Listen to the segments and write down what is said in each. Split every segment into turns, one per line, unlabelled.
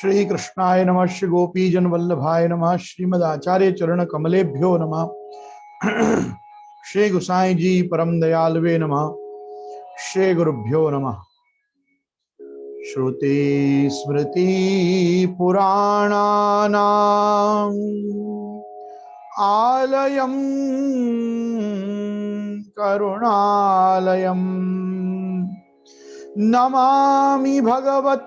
श्री कृष्णाय नमः। श्री गोपीजन वल्लभाय नमः। श्रीमद आचार्य चरण कमलेभ्यो नमः। श्री गुसाई जी परम दयालवे नमः। श्री गुरुभ्यो नमः। श्रुति स्मृति पुराणानाम् आलयम् करुणालयम् नमामि भगवत्पादम्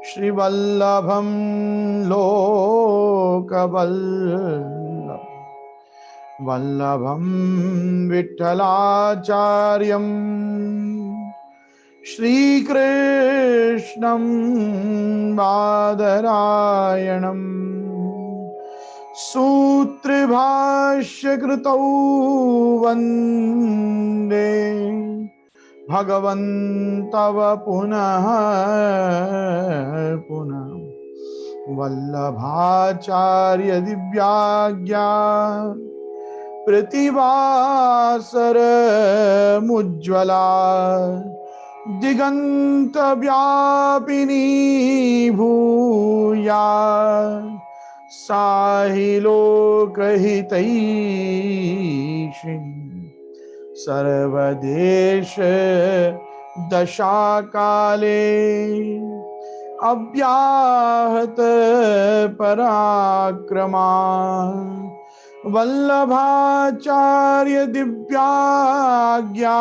श्रीवल्लभं लोकवल्लभम् वल्लभं विठ्ठलाचार्यं श्रीकृष्णं बादरायणं सूत्रभाष्यकृतौ वन्दे भगवन्तव पुनः पुनः वल्लभाचार्य दिव्याज्ञा प्रतिवासर मुज्ज्वला दिगंत व्यापिनी भूया साहि लोकहितैषिणी सर्वदेश दशाकाले अव्याहत पराक्रमा वल्लभाचार्य दिव्याज्ञा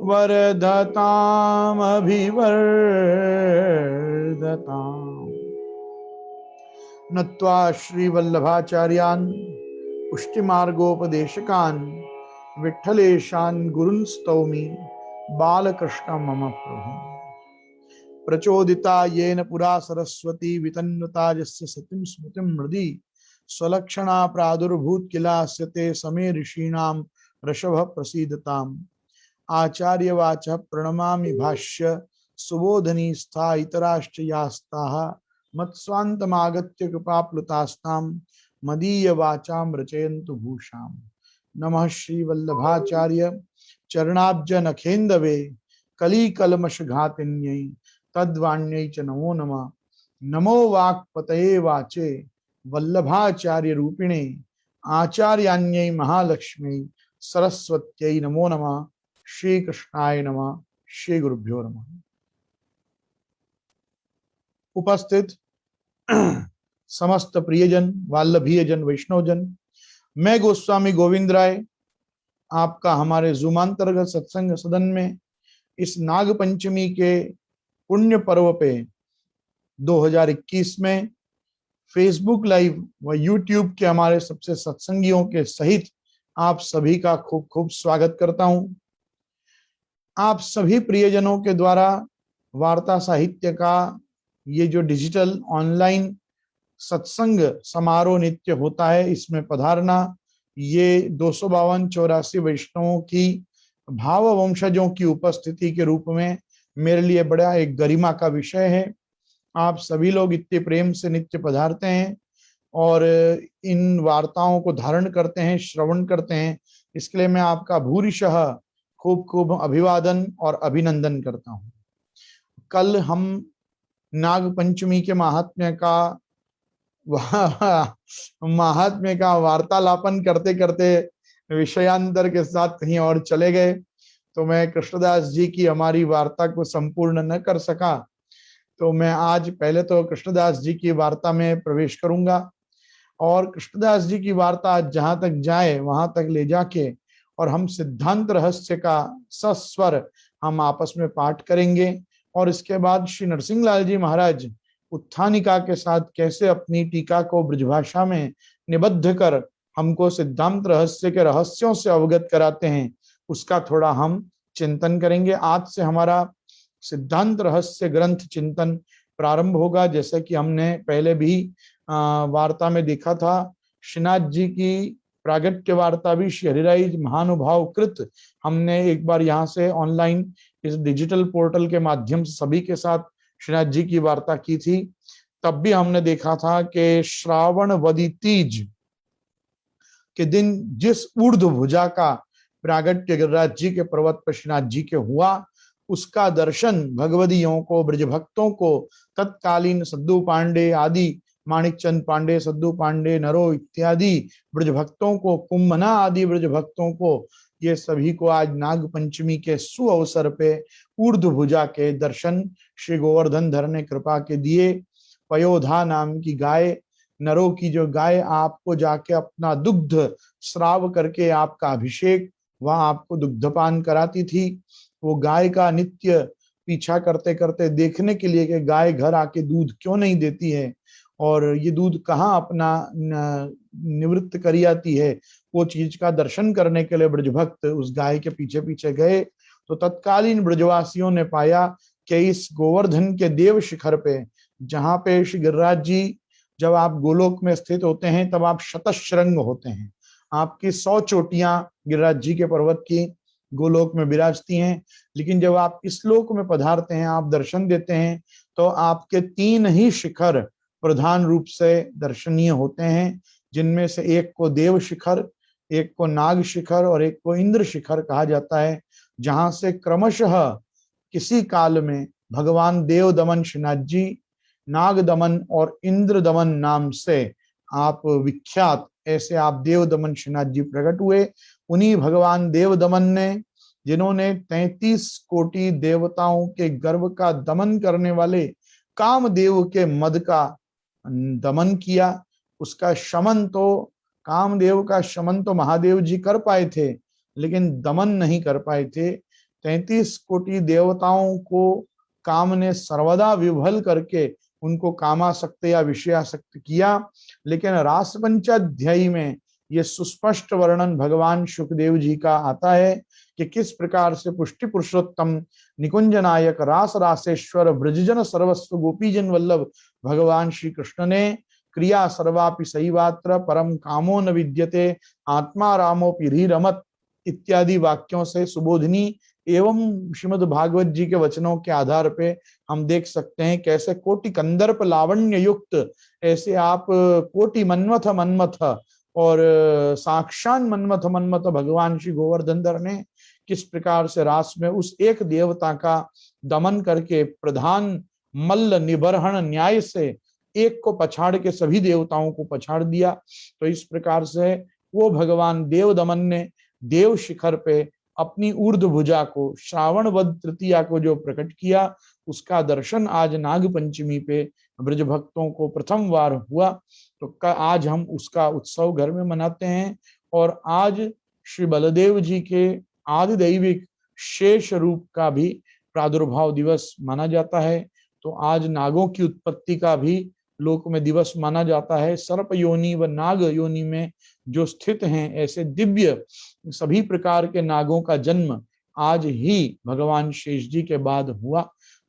वरदतामभिवर्धताम्। नत्वा श्री वल्लभाचार्यान् पुष्टिमार्गोपदेशकान् विठ्ठलेशान् गुरुन् स्तौमि बालकृष्ण मम प्रभु। प्रचोदिता येन पुरा सरस्वती वितन्वता यस्य सतिं स्मृतिं हृदि स्वलक्षणा प्रादुर्भूत किलास्य ते समे ऋषीणां ऋषभ प्रसीदताम्। आचार्य वाचः प्रणमामि भाष्य सुबोधनी स्था इतराश्च यास्ताः मत्स्वान्तमागत्य कृपाप्लुतास्तां मदीय वाचां रचयन्तु भूषाम्। नमः श्री वल्लभाचार्य चरणाब्ज नखेन्दवे कलिकल्मष घातिन्यै तद्वाण्यै च नमो नमः। नमो वाक्पतये वाचे वल्लभाचार्य रूपिणे आचार्यान्यै महालक्ष्मी सरस्वत्यै नमो नमः। श्री कृष्णाय नमः। श्री गुरुभ्यो नमः। उपस्थित समस्त प्रियजन वाल्लभीयजन वैष्णवजन, मैं गोस्वामी गोविंद राय आपका हमारे जूमांतर्गत सत्संग सदन में इस नाग पंचमी के पुण्य पर्व पे 2021 में फेसबुक लाइव व यूट्यूब के हमारे सबसे सत्संगियों के सहित आप सभी का खूब खूब स्वागत करता हूं। आप सभी प्रियजनों के द्वारा वार्ता साहित्य का ये जो डिजिटल ऑनलाइन सत्संग समारोह नित्य होता है, इसमें पधारना ये 252-84 वैष्णवों की भाव वंशजों की उपस्थिति के रूप में मेरे लिए बड़ा एक गरिमा का विषय है। आप सभी लोग इतने प्रेम से नित्य पधारते हैं और इन वार्ताओं को धारण करते हैं, श्रवण करते हैं, इसके लिए मैं आपका भूरिशः खूब खूब अभिवादन और अभिनंदन करता हूं। कल हम नाग पंचमी के महात्म्य का वार्तालापन करते करते विषयांतर के साथ कहीं और चले गए, तो मैं कृष्णदास जी की हमारी वार्ता को संपूर्ण न कर सका। तो मैं आज पहले तो कृष्णदास जी की वार्ता में प्रवेश करूंगा और कृष्णदास जी की वार्ता जहां तक जाए वहां तक ले जाके और हम सिद्धांत रहस्य का सस्वर हम आपस में पाठ करेंगे। और इसके बाद श्री नरसिंह लाल जी महाराज उत्थानिका के साथ कैसे अपनी टीका को ब्रजभाषा में निबद्ध कर हमको सिद्धांत रहस्य के रहस्यों से अवगत कराते हैं, उसका थोड़ा हम चिंतन करेंगे। आज से हमारा सिद्धांत रहस्य ग्रंथ चिंतन प्रारंभ होगा। जैसे कि हमने पहले भी वार्ता में देखा था, श्रीनाथ जी की प्रागट्य वार्ता भी श्री हरिराय महानुभाव कृत हमने एक बार यहाँ से ऑनलाइन इस डिजिटल पोर्टल के माध्यम से सभी के साथ श्रीनाथ जी की वार्ता की थी। तब भी हमने देखा था कि श्रावण वदी तीज के दिन जिस ऊर्ध्व भुजा का प्रागट्य गिरिराज जी के पर्वत पर श्रीनाथ जी के हुआ, उसका दर्शन भगवदियों को, ब्रज भक्तों को, तत्कालीन सद्दू पांडे आदि, माणिकचंद पांडे, सद्दू पांडे, नरो इत्यादि ब्रज भक्तों को, कुंभना आदि ब्रज भक्तों को, ये सभी को आज नाग पंचमी के सुअवसर पे ऊर्ध्व भुजा के दर्शन श्री गोवर्धन धर ने कृपा के दिए। पयोधा नाम की गाय, नरों की जो गाय आपको जाके अपना दुग्ध श्राव करके आपका अभिषेक, वह आपको दुग्धपान कराती थी, वो गाय का नित्य पीछा करते करते देखने के लिए कि गाय घर आके दूध क्यों नहीं देती है और ये दूध कहाँ अपना निवृत्त करी आती है, वो चीज का दर्शन करने के लिए ब्रज भक्त उस गाय के पीछे पीछे गए। तो तत्कालीन ब्रजवासियों ने पाया कि इस गोवर्धन के देव शिखर पे, जहाँ पे श्री गिरिराज जी, जब आप गोलोक में स्थित होते हैं तब आप शतशृंग होते हैं, आपकी 100 चोटियां गिरिराज जी के पर्वत की गोलोक में विराजती हैं, लेकिन जब आप इस लोक में पधारते हैं, आप दर्शन देते हैं, तो आपके 3 ही शिखर प्रधान रूप से दर्शनीय होते हैं, जिनमें से एक को देव शिखर, एक को नाग शिखर और एक को इंद्र शिखर कहा जाता है, जहां से क्रमशः किसी काल में भगवान देव दमन श्रीनाथ जी नाग दमन और इंद्र दमन नाम से आप विख्यात, ऐसे आप देव दमन श्रीनाथ जी प्रकट हुए। उन्हीं भगवान देव दमन ने, जिन्होंने 33 कोटि देवताओं के गर्भ का दमन करने वाले कामदेव के मद का दमन किया, उसका शमन तो, कामदेव का शमन तो महादेव जी कर पाए थे, लेकिन दमन नहीं कर पाए थे। 33 कोटि देवताओं को काम ने सर्वदा विभल करके उनको कामासक्त या विषयासक्त किया, लेकिन रास पंचाध्यायी में ये सुस्पष्ट वर्णन भगवान शुकदेव जी का आता है कि किस प्रकार से पुष्टि पुरुषोत्तम निकुंज नायक रास रासेश्वर ब्रजजन सर्वस्व गोपीजन वल्लभ भगवान श्री कृष्ण ने क्रिया सर्वापि सहीवात्र परम कामो न विद्यते आत्मा रामोपि रीरमत इत्यादि वाक्यों से सुबोधिनी एवं श्रीमद् भागवत जी के वचनों के आधार पे हम देख सकते हैं कैसे कोटि कंदर्प लावण्य युक्त, ऐसे आप कोटि मन्मथ मन्मथ और साक्षात मन्मथ मन्मथ भगवान श्री गोवर्धन धर ने किस प्रकार से रास में उस एक देवता का दमन करके प्रधान मल्ल निबरहण न्याय से एक को पछाड़ के सभी देवताओं को पछाड़ दिया। तो इस प्रकार से वो भगवान देव दमन ने देव शिखर पे अपनी ऊर्ध्व भुजा को श्रावण वद तृतीया को जो प्रकट किया, उसका दर्शन आज नाग पंचमी पे ब्रज भक्तों को प्रथम बार हुआ। तो आज हम उसका उत्सव घर में मनाते हैं और आज श्री बलदेव जी के आदि दैविक शेष रूप का भी प्रादुर्भाव दिवस माना जाता है। तो आज नागों की उत्पत्ति का भी लोक में दिवस माना जाता है। सर्प योनि व नाग योनि में जो स्थित हैं ऐसे दिव्य सभी प्रकार के नागों का जन्म आज ही भगवान शेष जी के बाद हुआ।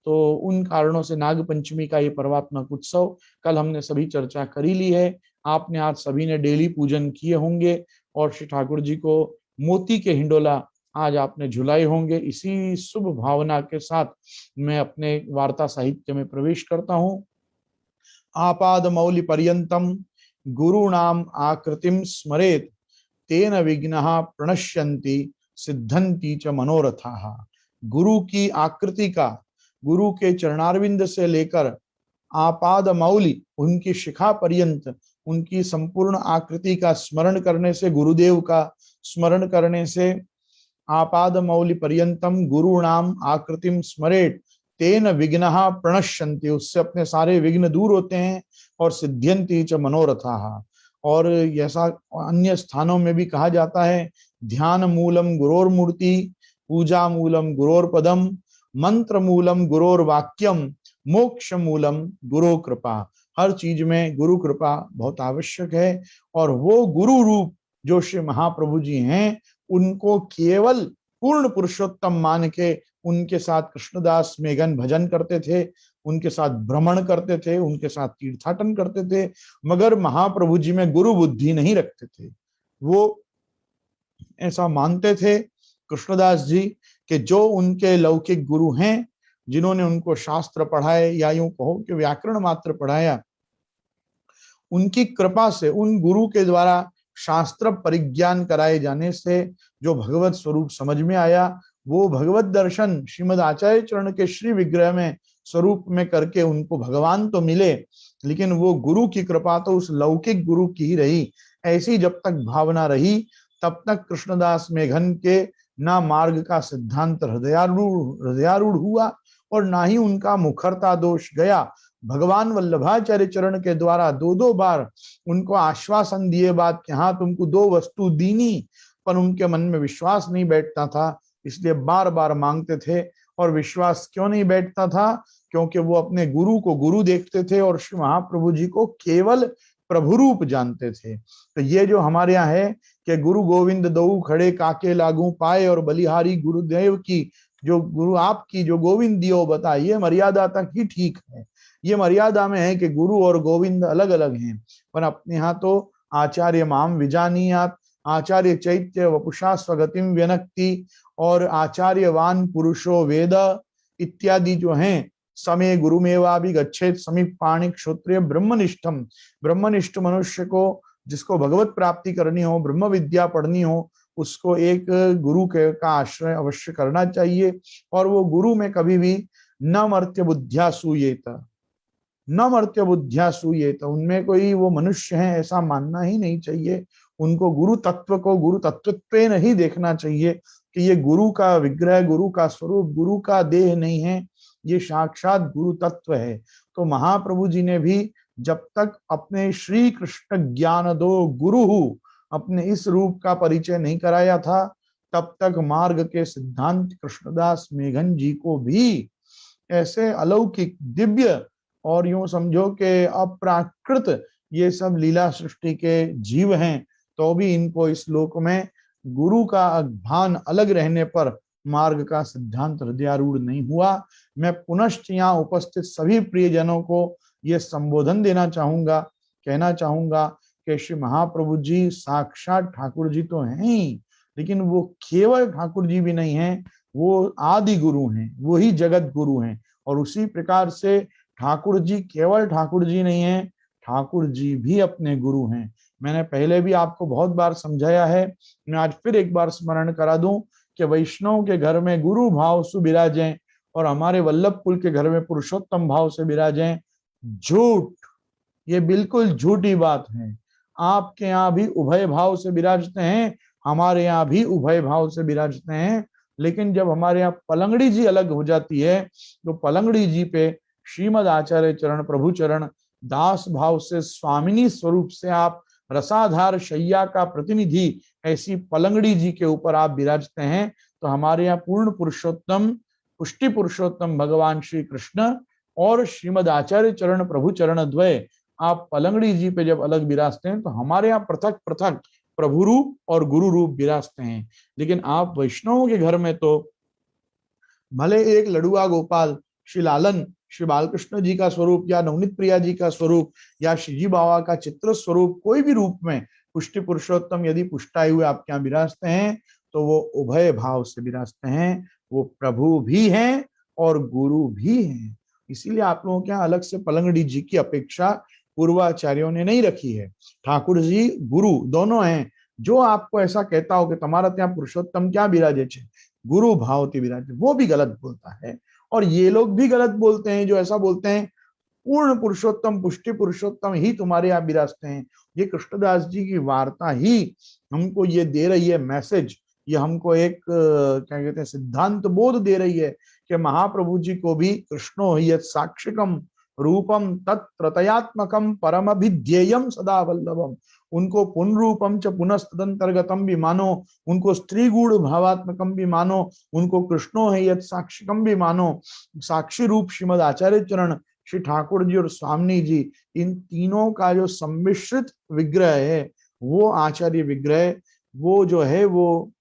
तो उन कारणों से नाग पंचमी का ये पर्वात्मक उत्सव कल हमने सभी चर्चा करी ली है। आपने आज सभी ने डेली पूजन किए होंगे और श्री ठाकुर जी को मोती के हिंडोला आज आपने झुलाए होंगे। इसी शुभ भावना के साथ मैं अपने वार्ता साहित्य में प्रवेश करता हूँ। आपाद मौलि पर्यंतम गुरुणाम आकृतिम स्मरेत तेन विघ्नः प्रणश्यन्ति सिद्धन्ति च मनोरथाः। गुरु की आकृति का, गुरु के चरणारविंद से लेकर आपाद मौलि उनकी शिखा पर्यंत उनकी संपूर्ण आकृति का स्मरण करने से, गुरुदेव का स्मरण करने से, आपाद मौलि पर्यंतम गुरुणाम आकृतिम स्मरेत तेन विघ्नः प्रणश्यन्ति, उससे अपने सारे विघ्न दूर होते हैं और सिद्ध्यन्ति च मनोरथाः। और ऐसा अन्य स्थानों में भी कहा जाता है, ध्यान मूलम गुरोर मूर्ति, पूजा मूलम गुरोर पदम, मंत्र मूलम गुरोर वाक्यम, मोक्ष मूलम गुरु कृपा। हर चीज में गुरु कृपा बहुत आवश्यक है। और वो गुरु रूप जो श्री महाप्रभु जी हैं, उनको केवल पूर्ण पुरुषोत्तम मान के उनके साथ कृष्णदास मेघन भजन करते थे, उनके साथ भ्रमण करते थे, उनके साथ तीर्थाटन करते थे, मगर महाप्रभु जी में गुरु बुद्धि नहीं रखते थे। वो ऐसा मानते थे कृष्णदास जी कि जो उनके लौकिक गुरु हैं, जिन्होंने उनको शास्त्र पढ़ाए या यूं कहो कि व्याकरण मात्र पढ़ाया, उनकी कृपा से, उन गुरु के द्वारा शास्त्र परिज्ञान कराए जाने से जो भगवत स्वरूप समझ में आया, वो भगवत दर्शन श्रीमद आचार्य चरण के श्री विग्रह में स्वरूप में करके उनको भगवान तो मिले, लेकिन वो गुरु की कृपा तो उस लौकिक गुरु की ही रही। ऐसी जब तक भावना रही तब तक कृष्णदास मेघन के ना मार्ग का सिद्धांत हृदयारूढ़ हुआ और ना ही उनका मुखरता दोष गया। भगवान वल्लभाचार्य चरण के द्वारा दो दो बार उनको आश्वासन दिए बात कि हाँ तुमको दो वस्तु दीनी, पर उनके मन में विश्वास नहीं बैठता था, इसलिए बार बार मांगते थे। और विश्वास क्यों नहीं बैठता था? क्योंकि वो अपने गुरु को गुरु देखते थे और श्री महाप्रभु जी को केवल प्रभु रूप जानते थे। तो ये जो हमारे यहाँ है कि गुरु गोविंद दो खड़े काके लागू पाए और बलिहारी गुरुदेव की, जो गुरु आपकी जो गोविंद दियो बताए, ये मर्यादा तक ही ठीक है। ये मर्यादा में है कि गुरु और गोविंद अलग अलग हैं, पर अपने यहाँ तो आचार्य माम विजानीयात, आचार्य चैत्य वपुषा स्वगतिम व्यनक्ति और आचार्यवान पुरुषो वेद इत्यादि जो हैं, समय गुरुमेवा भी गच्छेत समीप पाणि क्षोत्रिय ब्रह्मनिष्ठम। ब्रह्मनिष्ठ मनुष्य को, जिसको भगवत प्राप्ति करनी हो, ब्रह्म विद्या पढ़नी हो, उसको एक गुरु का आश्रय अवश्य करना चाहिए। और वो गुरु में कभी भी न मर्त्य बुद्धिया सूयेत, न मर्त्य बुद्धिया सूयेत, उनमें कोई वो मनुष्य है ऐसा मानना ही नहीं चाहिए। उनको गुरु तत्व को गुरु तत्वत्व नहीं देखना चाहिए कि ये गुरु का विग्रह, गुरु का स्वरूप, गुरु का देह नहीं है, ये साक्षात गुरु तत्व है। तो महाप्रभु जी ने भी जब तक अपने श्री कृष्ण ज्ञान दो गुरु अपने इस रूप का परिचय नहीं कराया था, तब तक मार्ग के सिद्धांत कृष्णदास मेघन जी को भी ऐसे अलौकिक दिव्य और यूं समझो कि अप्राकृत ये सब लीला सृष्टि के जीव हैं, तो भी इनको इस लोक में गुरु का भान अलग रहने पर मार्ग का सिद्धांत हृदयारूढ़ नहीं हुआ। मैं पुनश्च यहाँ उपस्थित सभी प्रियजनों को ये संबोधन देना चाहूंगा, कहना चाहूंगा कि श्री महाप्रभु जी साक्षात ठाकुर जी तो हैं ही, लेकिन वो केवल ठाकुर जी भी नहीं हैं, वो आदि गुरु हैं, वो ही जगत गुरु हैं। और उसी प्रकार से ठाकुर जी केवल ठाकुर जी नहीं हैं, ठाकुर जी भी अपने गुरु हैं। मैंने पहले भी आपको बहुत बार समझाया है, मैं आज फिर एक बार स्मरण करा दूं कि वैष्णव के घर में गुरु भाव से विराजें और हमारे वल्लभ कुल के घर में पुरुषोत्तम भाव से विराजें, झूठ, ये बिल्कुल झूठी बात है। आपके यहाँ भी उभय भाव से विराजते हैं, हमारे यहाँ भी उभय भाव से विराजते हैं, लेकिन जब हमारे यहाँ पलंगड़ी जी अलग हो जाती है तो पलंगड़ी जी पे श्रीमद आचार्य चरण प्रभु चरण दास भाव से स्वामिनी स्वरूप से आप रसाधार शैया का प्रतिनिधि ऐसी पलंगड़ी जी के ऊपर आप विराजते हैं, तो हमारे यहाँ पूर्ण पुरुषोत्तम पुष्टि पुरुषोत्तम भगवान श्री कृष्ण और श्रीमद आचार्य चरण प्रभु चरण द्वय आप पलंगड़ी जी पे जब अलग विराजते हैं, तो हमारे यहाँ पृथक पृथक प्रभु रूप और गुरु रूप विराजते हैं। लेकिन आप वैष्णवों के घर में तो भले एक लड़ुआ गोपाल श्री लालन श्री बालकृष्ण जी का स्वरूप या नवनीत प्रिया जी का स्वरूप या श्रीजी बाबा का चित्र स्वरूप कोई भी रूप में पुष्टि पुरुषोत्तम यदि पुष्टाए हुए आपके यहाँ विराजते हैं, तो वो उभय भाव से विराजते हैं, वो प्रभु भी हैं और गुरु भी हैं। इसीलिए आप लोगों के यहाँ अलग से पलंगड़ी जी की अपेक्षा पूर्वाचार्यों ने नहीं रखी है। ठाकुर जी गुरु दोनों हैं। जो आपको ऐसा कहता हो कि तुम्हारा ત્યાં पुरुषोत्तम क्या विराजे छे, गुरु भावती विराजे, वो भी गलत बोलता है। और ये लोग भी गलत बोलते हैं जो ऐसा बोलते हैं पूर्ण पुरुषोत्तम पुष्टि पुरुषोत्तम ही तुम्हारे यहाँ विराजते हैं। ये कृष्णदास जी की वार्ता ही हमको ये दे रही है मैसेज, ये हमको एक क्या कहते हैं सिद्धांत बोध दे रही है कि महाप्रभु जी को भी कृष्णो ही साक्षिकम रूपम तत्प्रतयात्मकम परमभिध्येयम सदा वल्लभम, उनको पुनरूपम च पुनस्तदंतर्गतम भी मानो, उनको स्त्री गुण भावात्मकम भी मानो, उनको कृष्णो है यत साक्षिकम भी मानो। साक्षी रूप श्रीमद आचार्य चरण श्री ठाकुर जी और स्वामी जी, इन तीनों का जो सम्मिश्रित विग्रह है वो आचार्य विग्रह, वो जो है वो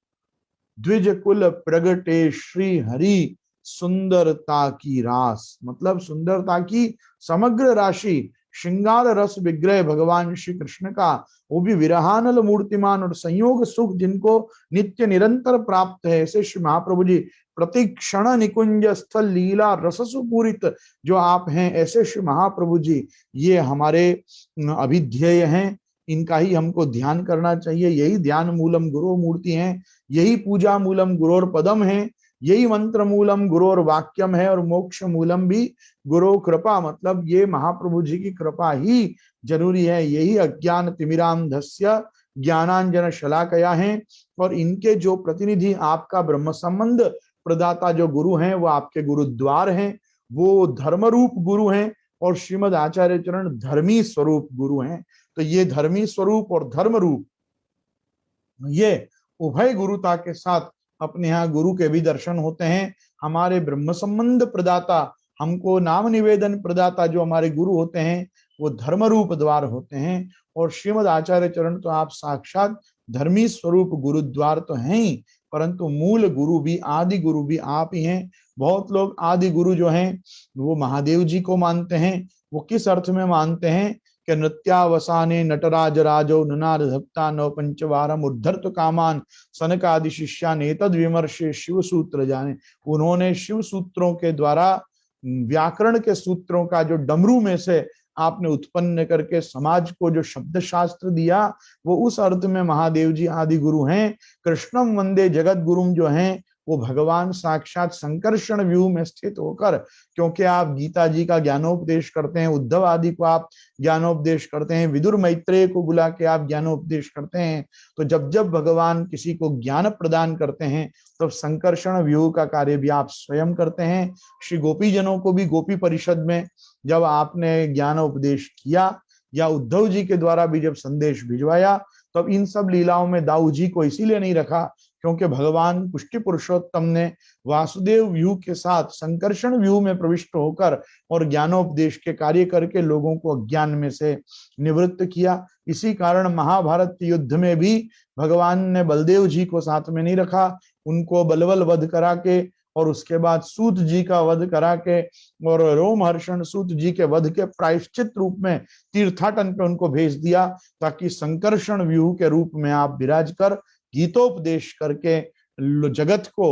द्विज कुल प्रगटे श्री हरि सुंदरता की रास, मतलब सुंदरता की समग्र राशि, श्रृंगार रस विग्रह भगवान श्री कृष्ण का, वो भी विरहानल मूर्तिमान और संयोग सुख जिनको नित्य निरंतर प्राप्त है, ऐसे श्री महाप्रभु जी प्रतिक्षण निकुंज स्थल लीला रस सुपूरित जो आप हैं, ऐसे श्री महाप्रभु जी ये हमारे अभिध्येय हैं। इनका ही हमको ध्यान करना चाहिए। यही ध्यान मूलम गुरु मूर्ति हैं, यही पूजा मूलम गुरोर पदम है, यही मंत्र मूलम गुरु और वाक्यम है, और मोक्ष मूलम भी गुरु कृपा। मतलब ये महाप्रभु जी की कृपा ही जरूरी है। यही अज्ञान तिमिरांधस्य ज्ञानांजन शलाकया है, और इनके जो प्रतिनिधि आपका ब्रह्म संबंध प्रदाता जो गुरु हैं वो आपके गुरुद्वार हैं, वो धर्म रूप गुरु हैं, और श्रीमद आचार्य चरण धर्मी स्वरूप गुरु हैं। तो ये धर्मी स्वरूप और धर्म रूप, ये उभय गुरुता के साथ अपने यहाँ गुरु के भी दर्शन होते हैं। हमारे ब्रह्म संबंध प्रदाता, हमको नाम निवेदन प्रदाता जो हमारे गुरु होते हैं वो धर्म रूप द्वार होते हैं। और श्रीमद आचार्य चरण तो आप साक्षात धर्मी स्वरूप गुरुद्वार तो हैं ही, परंतु मूल गुरु भी, आदि गुरु भी आप ही हैं। बहुत लोग आदि गुरु जो हैं वो महादेव जी को मानते हैं। वो किस अर्थ में मानते हैं कि नृत्यावसाने नटराज राजो नुनाद धत्ता नव पंचवारम उद्धर्त कामान सनकादि शिष्या ने तद विमर्शे शिव सूत्र जाने। उन्होंने शिव सूत्रों के द्वारा, व्याकरण के सूत्रों का जो डमरू में से आपने उत्पन्न करके समाज को जो शब्द शास्त्र दिया, वो उस अर्थ में महादेव जी आदि गुरु हैं। कृष्णम वंदे जगत गुरुम जो हैं वो भगवान साक्षात संकर्षण व्यूह में स्थित होकर, क्योंकि आप गीता जी का ज्ञानोपदेश करते हैं, उद्धव आदि को आप ज्ञानोपदेश करते हैं, विदुर मैत्रेय को बुला के आप ज्ञानोपदेश करते हैं। तो जब जब भगवान किसी को ज्ञान प्रदान करते हैं तब संकर्षण व्यूह का कार्य भी आप स्वयं करते हैं। श्री गोपी जनों को भी गोपी परिषद में जब आपने ज्ञान उपदेश किया, या उद्धव जी के द्वारा भी जब संदेश भिजवाया, तब इन सब लीलाओं में दाऊ जी को इसीलिए नहीं रखा क्योंकि भगवान पुष्टि पुरुषोत्तम ने वासुदेव व्यू के साथ संकर्षण व्यू में प्रविष्ट होकर और ज्ञानोपदेश के कार्य करके लोगों को अज्ञान में से निवृत्त किया। इसी कारण महाभारत युद्ध में भी भगवान ने बलदेव जी को साथ में नहीं रखा, उनको बलवल वध करा के और उसके बाद सूत जी का वध करा के और रोमहर्षण सूत जी के वध के प्रायश्चित रूप में तीर्थाटन पे उनको भेज दिया, ताकि संकर्षण व्यूह के रूप में आप विराज कर गीतोपदेश करके जगत को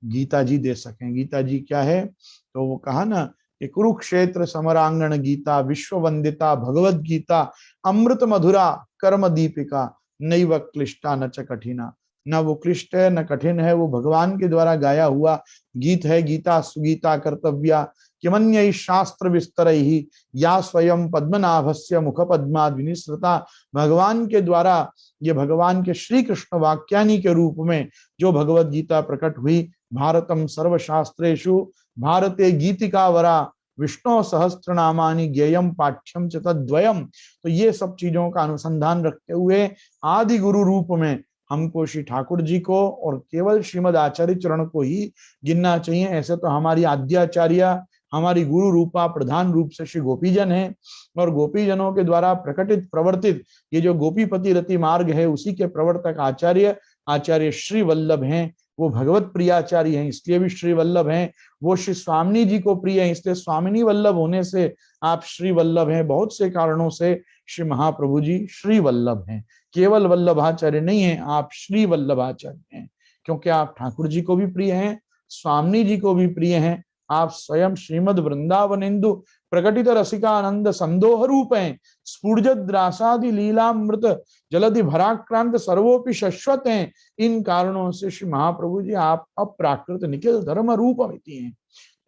गीता जी दे सकें। गीता जी क्या है? तो वो कहा ना कि कुरुक्षेत्र समरांगण गीता विश्व वंदिता भगवद गीता अमृत मधुरा कर्म दीपिका नैव क्लिष्टा न च कठिना। न वो क्लिष्ट है न कठिन है, वो भगवान के द्वारा गाया हुआ गीत है। गीता सुगीता कर्तव्या किमन्य शास्त्र विस्तर ही या स्वयं पद्मनाभस्य मुख पद्माद विनिसृता। भगवान के द्वारा, ये भगवान के श्री कृष्ण वाक्यानि के रूप में जो भगवत गीता प्रकट हुई, भारतम सर्वशास्त्रेषु भारते गीतिका वरा विष्णु सहस्त्र नामानि ज्ञेयम पाठ्यम च तद्वयम। तो ये सब चीजों का अनुसंधान रखते हुए आदि गुरु रूप में हमको श्री ठाकुर जी को और केवल श्रीमद आचार्य चरण को ही गिनना चाहिए। ऐसे तो हमारी आद्याचार्य, हमारी गुरु रूपा प्रधान रूप से श्री गोपीजन है, और गोपीजनों के द्वारा प्रकटित प्रवर्तित ये जो गोपीपति रति मार्ग है उसी के प्रवर्तक आचार्य आचार्य श्री वल्लभ हैं। वो भगवत प्रियाचार्य हैं इसलिए भी श्री वल्लभ हैं। वो श्री स्वामिनी जी को प्रिय हैं इसलिए स्वामिनी वल्लभ होने से आप श्री वल्लभ हैं। बहुत से कारणों से श्री महाप्रभु जी श्री वल्लभ हैं, केवल वल्लभाचार्य नहीं है, आप श्री वल्लभाचार्य हैं, क्योंकि आप ठाकुर जी को भी प्रिय हैं, स्वामिनी जी को भी प्रिय हैं। आप स्वयं श्रीमद वृंदावनेन्दु प्रकटित रसिकानंद संदोह रूप हैं। स्फुर्जद्रासादि लीलामृत जलधि भराक्रांत सर्वोपि शश्वत हैं। इन कारणों से श्री महाप्रभु जी आप अप्राकृत निखिल धर्म रूपमिति हैं।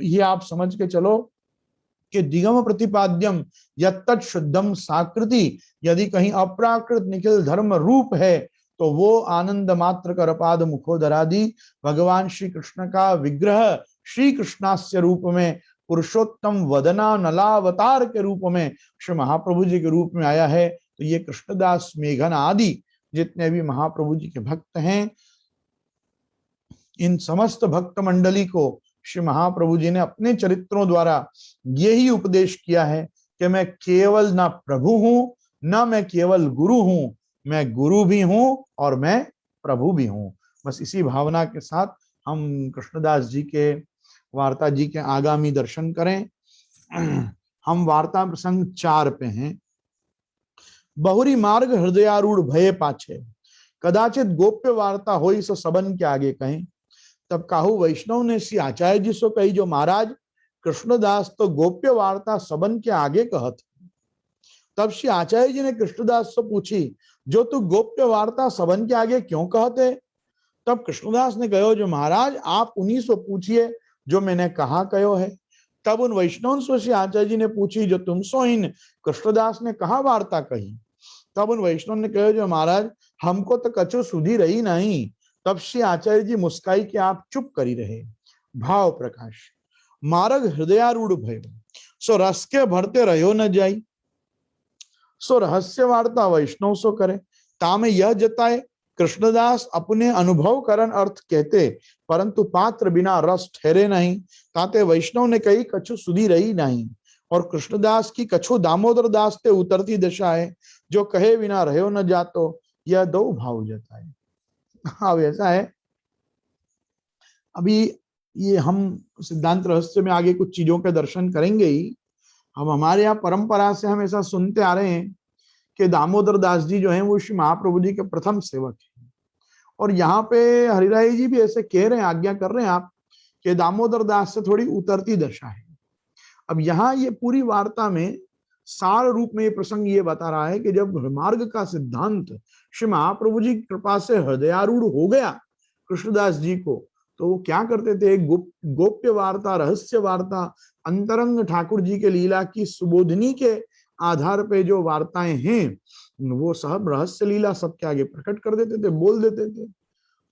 ये आप समझ के चलो कि दिगम प्रतिपाद्यम यत्तत् शुद्धम साकृति, यदि कहीं अप्राकृत निखिल धर्म रूप है तो वो आनंद मात्र करपाद मुखोदरादि भगवान श्री कृष्ण का विग्रह श्री कृष्णास्य रूप में पुरुषोत्तम वदना नलावतार के रूप में श्री महाप्रभु जी के रूप में आया है। तो ये कृष्णदास मेघन आदि जितने भी महाप्रभु जी के भक्त हैं, इन समस्त भक्त मंडली को श्री महाप्रभु जी ने अपने चरित्रों द्वारा यही उपदेश किया है कि मैं केवल ना प्रभु हूं, ना मैं केवल गुरु हूं, मैं गुरु भी हूं और मैं प्रभु भी हूं। बस इसी भावना के साथ हम कृष्णदास जी के वार्ता जी के आगामी दर्शन करें। हम वार्ता प्रसंग 4 पे हैं। बहुरी मार्ग हृदयारूढ़ भये पाछे, कदाचित गोप्य वार्ता होई सो सबन के आगे कहें। तब काहू वैष्णव ने श्री आचार्य जी से कही, जो महाराज कृष्णदास तो गोप्य वार्ता सबन के आगे कहत। तब श्री आचार्य जी ने कृष्णदास से पूछी, जो तू गोप्य वार्ता सबन के आगे क्यों कहते? तब कृष्णदास ने कहो जो महाराज आप उन्हीं से पूछिए जो मैंने कहा कहो है। तब उन वैष्णव से आचार्य जी ने पूछी जो तुम सो इन कृष्णदास ने कहा वार्ता कही। तब उन वैष्णव ने कहो जो महाराज हमको तो कछु सुधी रही नहीं। तब श्री आचार्य जी मुस्काई के आप चुप करी रहे। भाव प्रकाश मार्ग हृदयारूढ़ भयो सो रस के भरते रहो न जाई। सो रहस्य वार्ता वैष्णव सो करे तामे यह जताए कृष्णदास अपने अनुभव करण अर्थ कहते परंतु पात्र बिना रस ठहरे नहीं। ताते वैष्णव ने कही कछु सुधी रही नहीं। और कृष्णदास की कछु दामोदर दास ते उतरती दशा है जो कहे बिना रहो न जातो यह दो भाव जताए। अब ऐसा है, अभी ये हम सिद्धांत रहस्य में आगे कुछ चीजों के दर्शन करेंगे ही। हम हमारे यहाँ परंपरा से हम ऐसा सुनते आ रहे हैं कि दामोदर दास जी जो हैं वो श्री महाप्रभु जी के प्रथम सेवक हैं। और यहाँ पे हरिराय जी भी ऐसे कह रहे हैं, आज्ञा कर रहे हैं आप कि दामोदर दास से थोड़ी उतरती दशा है। अब यहाँ ये पूरी वार्ता में सार रूप में ये प्रसंग ये बता रहा है कि जब मार्ग का सिद्धांत श्री महाप्रभु जी की कृपा से हृदयारूढ़ हो गया कृष्णदास जी को, तो वो क्या करते थे, गोप्य वार्ता, रहस्य वार्ता, अंतरंग ठाकुर जी के लीला की सुबोधनी के आधार पे जो वार्ताएं हैं वो सब रहस्य लीला सबके आगे प्रकट कर देते थे, बोल देते थे।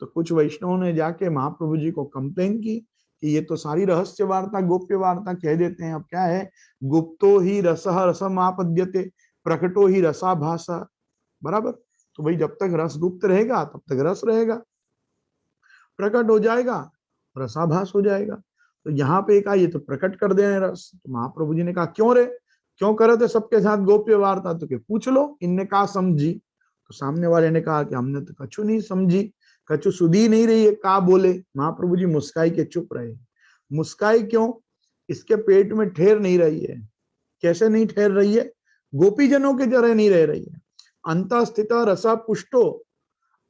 तो कुछ वैष्णवों ने जाके महाप्रभु जी को कंप्लेन की कि ये तो सारी रहस्य वार्ता गोप्य वार्ता कह देते हैं। अब क्या है, गुप्तो ही रसः रसमापद्यते प्रकटो ही रसाभासा, बराबर। तो भाई जब तक रस गुप्त रहेगा तब तक रस रहेगा, प्रकट हो जाएगा रसाभास हो जाएगा। तो यहाँ पे कहा ये तो प्रकट कर दे रस। तो महाप्रभु जी ने कहा क्यों रे, क्यों करे थे सबके साथ गोप्य वार्ता, तो पूछ लो। इनने कहा समझी। तो सामने वाले ने कहा कि हमने तो कछु नहीं समझी, कछु सुधी नहीं रही है, का बोले। महाप्रभु जी मुस्काई के चुप रहे। मुस्काई क्यों, इसके पेट में ठहर नहीं रही है। कैसे नहीं ठहर रही है, गोपीजनों के जरे नहीं रह रही है। अंतस्थित रसा पुष्टो,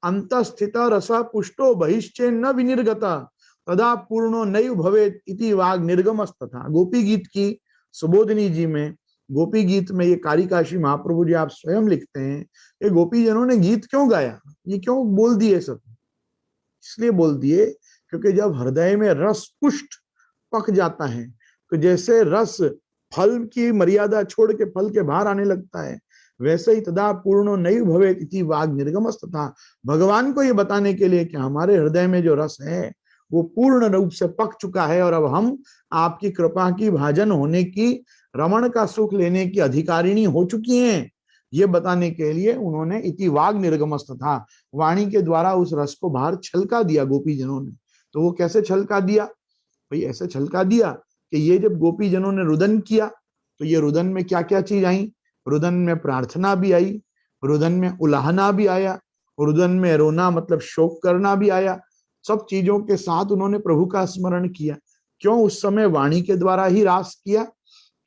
अंतस्थित रसा पुष्टो बहिश्चे न विनिर्गता तदा पूर्णो नैव भवेत इति वाग निर्गमस्तथा। गोपी गीत की सुबोधिनी जी में, गोपी गीत में ये कारिकाशी महाप्रभु जी आप स्वयं लिखते हैं ये गोपी जनों ने गीत क्यों गाया, ये क्यों बोल दिए सब। इसलिए बोल दिए क्योंकि जब हृदय में रस पुष्ट पक जाता है तो जैसे रस फल की मर्यादा छोड़ के फल के बाहर आने लगता है, वैसे ही तदा पूर्णो नैव भवेत इति वाग निर्गमस्तथा। भगवान को ये बताने के लिए कि हमारे हृदय में जो रस है वो पूर्ण रूप से पक चुका है और अब हम आपकी कृपा की भाजन होने की, रमण का सुख लेने की अधिकारिणी हो चुकी हैं। ये बताने के लिए उन्होंने इति वाग निर्गमस्तथा, वाणी के द्वारा उस रस को बाहर छलका दिया गोपी जनों ने। तो वो कैसे छलका दिया, भाई ऐसे छलका दिया कि ये जब गोपी जनों ने रुदन किया तो ये रुदन में क्या क्या चीज आई, रुदन में प्रार्थना भी आई, रुदन में उलाहना भी आया, रुदन में रोना मतलब शोक करना भी आया। सब चीजों के साथ उन्होंने प्रभु का स्मरण किया। क्यों उस समय वाणी के द्वारा ही रास किया,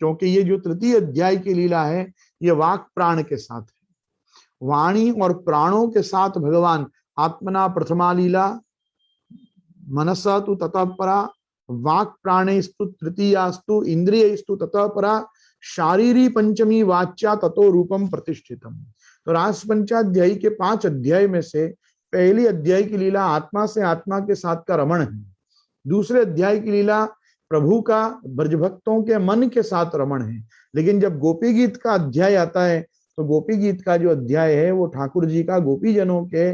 क्योंकि ये जो तृतीय अध्याय की लीला है ये वाक प्राण के साथ है। वाणी और प्राणों के साथ भगवान आत्मना प्रथमा लीला मनसा तु ततः परा वाक प्राणेस्तु तृतीयास्तु इंद्रियस्तु ततः परा शारीरी पंचमी वाच्या ततो रूपम प्रतिष्ठितम। तो रास पंचाध्यायी के 5 अध्याय में से पहली अध्याय की लीला आत्मा से आत्मा के साथ का रमण है। दूसरे अध्याय की लीला प्रभु का ब्रजभक्तों के मन के साथ रमण है। लेकिन जब गोपी गीत का अध्याय आता है तो गोपी गीत का जो अध्याय है वो ठाकुर जी का गोपी जनों के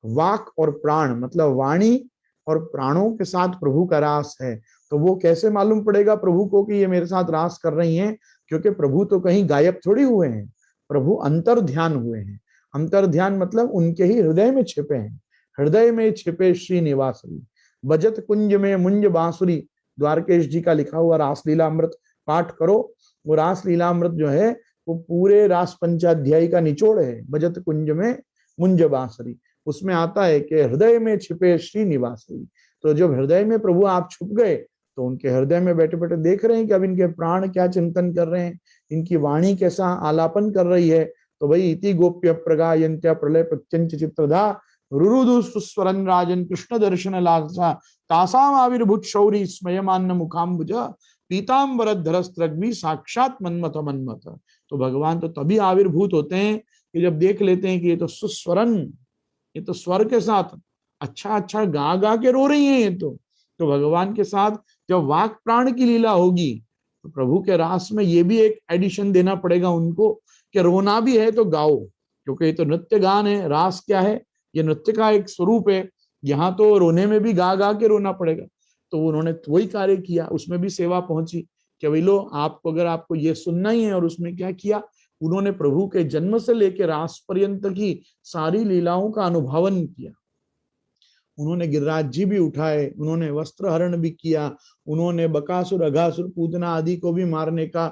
वाक और प्राण मतलब वाणी और प्राणों के साथ प्रभु का रास है। तो वो कैसे मालूम पड़ेगा प्रभु को कि ये मेरे साथ रास कर रही हैं, क्योंकि प्रभु तो कहीं गायब थोड़ी हुए हैं, प्रभु अंतर ध्यान हुए हैं। अंतर ध्यान मतलब उनके ही हृदय में छिपे हैं। हृदय में छिपे श्री निवासरी बजत कुंज में मुंज बांसुरी, द्वारकेश जी का लिखा हुआ रास लीलामृत पाठ करो। वो रास लीलामृत जो है वो पूरे रास पंचाध्यायी का निचोड़ है। बजत कुंज में मुंज बांसुरी, उसमें आता है कि हृदय में छिपे श्री निवासी। तो जब हृदय में प्रभु आप छुप गए तो उनके हृदय में बैठे बैठे देख रहे हैं कि अब इनके प्राण क्या चिंतन कर रहे हैं, इनकी वाणी कैसा आलापन कर रही है। तो भाई इति गोप्य प्रगायन्त्य प्रलय प्रत्यंच चित्रधा रुरुदु सुस्वरन राजन कृष्ण दर्शन लासा तासाम आविर्भूत शौरी स्मयमान्न मुखाम्बुज पीताम्बर धरस्त्रग्नि साक्षात मन्मथ मन्मथ। तो भगवान तो तभी आविर्भूत होते हैं कि जब देख लेते हैं कि ये तो सुस्वरन, ये तो स्वर के साथ अच्छा अच्छा गा गा के रो रही हैं ये तो भगवान के साथ जब वाक प्राण की लीला होगी तो प्रभु के रास में ये भी एक एडिशन देना पड़ेगा उनको कि रोना भी है तो गाओ, क्योंकि ये तो नृत्य गान है। रास क्या है, ये नृत्य का एक स्वरूप है। यहाँ तो रोने में भी गा गा के रोना पड़ेगा। तो उन्होंने वही कार्य किया, उसमें भी सेवा पहुंची कि भाई लो आपको, अगर आपको ये सुनना ही है। और उसमें क्या किया, उन्होंने प्रभु के जन्म से लेकर रास पर्यंत की सारी लीलाओं का अनुभवन किया। उन्होंने गिरिराज जी भी उठाए, उन्होंने वस्त्र हरण भी किया, उन्होंने बकासुर अघासुर पूतना आदि को भी मारने का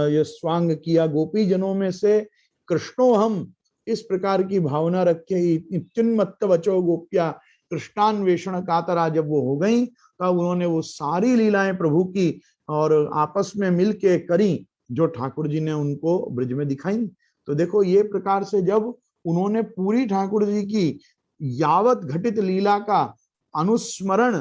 ये स्वांग किया। गोपी जनों में से कृष्णो हम इस प्रकार की भावना रखे, चिन्मत्त बचो गोप्या कृष्णान्वेषण कातरा जब वो हो गई तब उन्होंने वो सारी लीलाएं प्रभु की और आपस में मिलके करी जो ठाकुर जी ने उनको ब्रज में दिखाई। तो देखो ये प्रकार से जब उन्होंने पूरी ठाकुर जी की यावत घटित लीला का अनुस्मरण,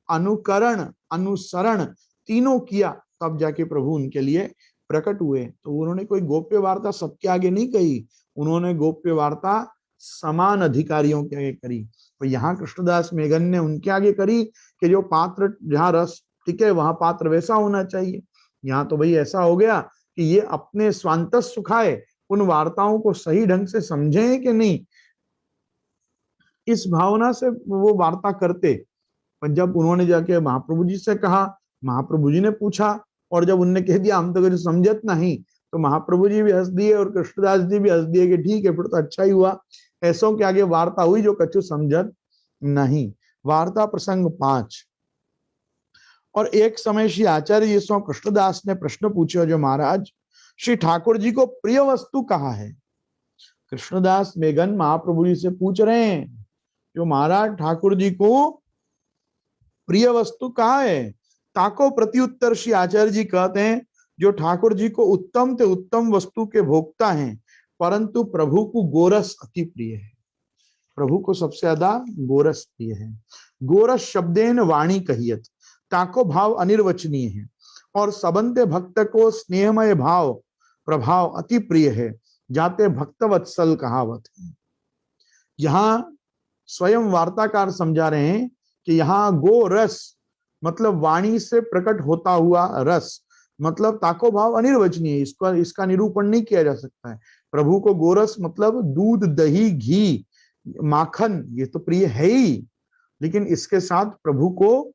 अनुकरण, अनुसरण तीनों किया, तब जाके प्रभु उनके लिए प्रकट हुए। तो उन्होंने कोई गोप्य वार्ता सबके आगे नहीं कही, उन्होंने गोप्य वार्ता समान अधिकारियों के आगे करी। तो यहाँ कृष्णदास मेघन ने उनके आगे करी कि जो पात्र जहाँ रस टिके वहां पात्र वैसा होना चाहिए। यहाँ तो भाई ऐसा हो गया कि ये अपने स्वांत सुखाए उन वार्ताओं को सही ढंग से समझे कि नहीं, इस भावना से वो वार्ता करते। पर जब उन्होंने जाके महाप्रभु जी से कहा, महाप्रभु जी ने पूछा और जब उनने कह दिया हम तो कुछ समझत नहीं, तो महाप्रभु जी भी हंस दिए और कृष्णदास जी भी हंस दिए कि ठीक है फिर तो अच्छा ही हुआ, ऐसों के आगे वार्ता हुई जो कछु समझत नहीं। वार्ता प्रसंग 5। और एक समय श्री आचार्य जी सो कृष्णदास ने प्रश्न पूछे, जो महाराज श्री ठाकुर जी को प्रिय वस्तु कहाँ है। कृष्णदास मेघन महाप्रभु जी से पूछ रहे हैं, जो महाराज ठाकुर जी को प्रिय वस्तु कहाँ है। ताको प्रत्युत्तर श्री आचार्य जी कहते हैं, जो ठाकुर जी को उत्तम ते उत्तम वस्तु के भोक्ता हैं, परंतु प्रभु को गोरस अति प्रिय है। प्रभु को सबसे ज्यादा गोरस प्रिय है। गोरस शब्देन वाणी कहियत, ताको भाव अनिर्वचनीय है और सबंते भक्त को स्नेहमय भाव प्रभाव अति प्रिय है, जाते भक्त वत्सल कहावत है। यहाँ स्वयं वार्ताकार समझा रहे हैं कि यहाँ गो रस मतलब वाणी से प्रकट होता हुआ रस, मतलब ताको भाव अनिर्वचनीय, इसका निरूपण नहीं किया जा सकता है। प्रभु को गोरस मतलब दूध, दही, घी, माखन, ये तो प्रिय है ही, लेकिन इसके साथ प्रभु को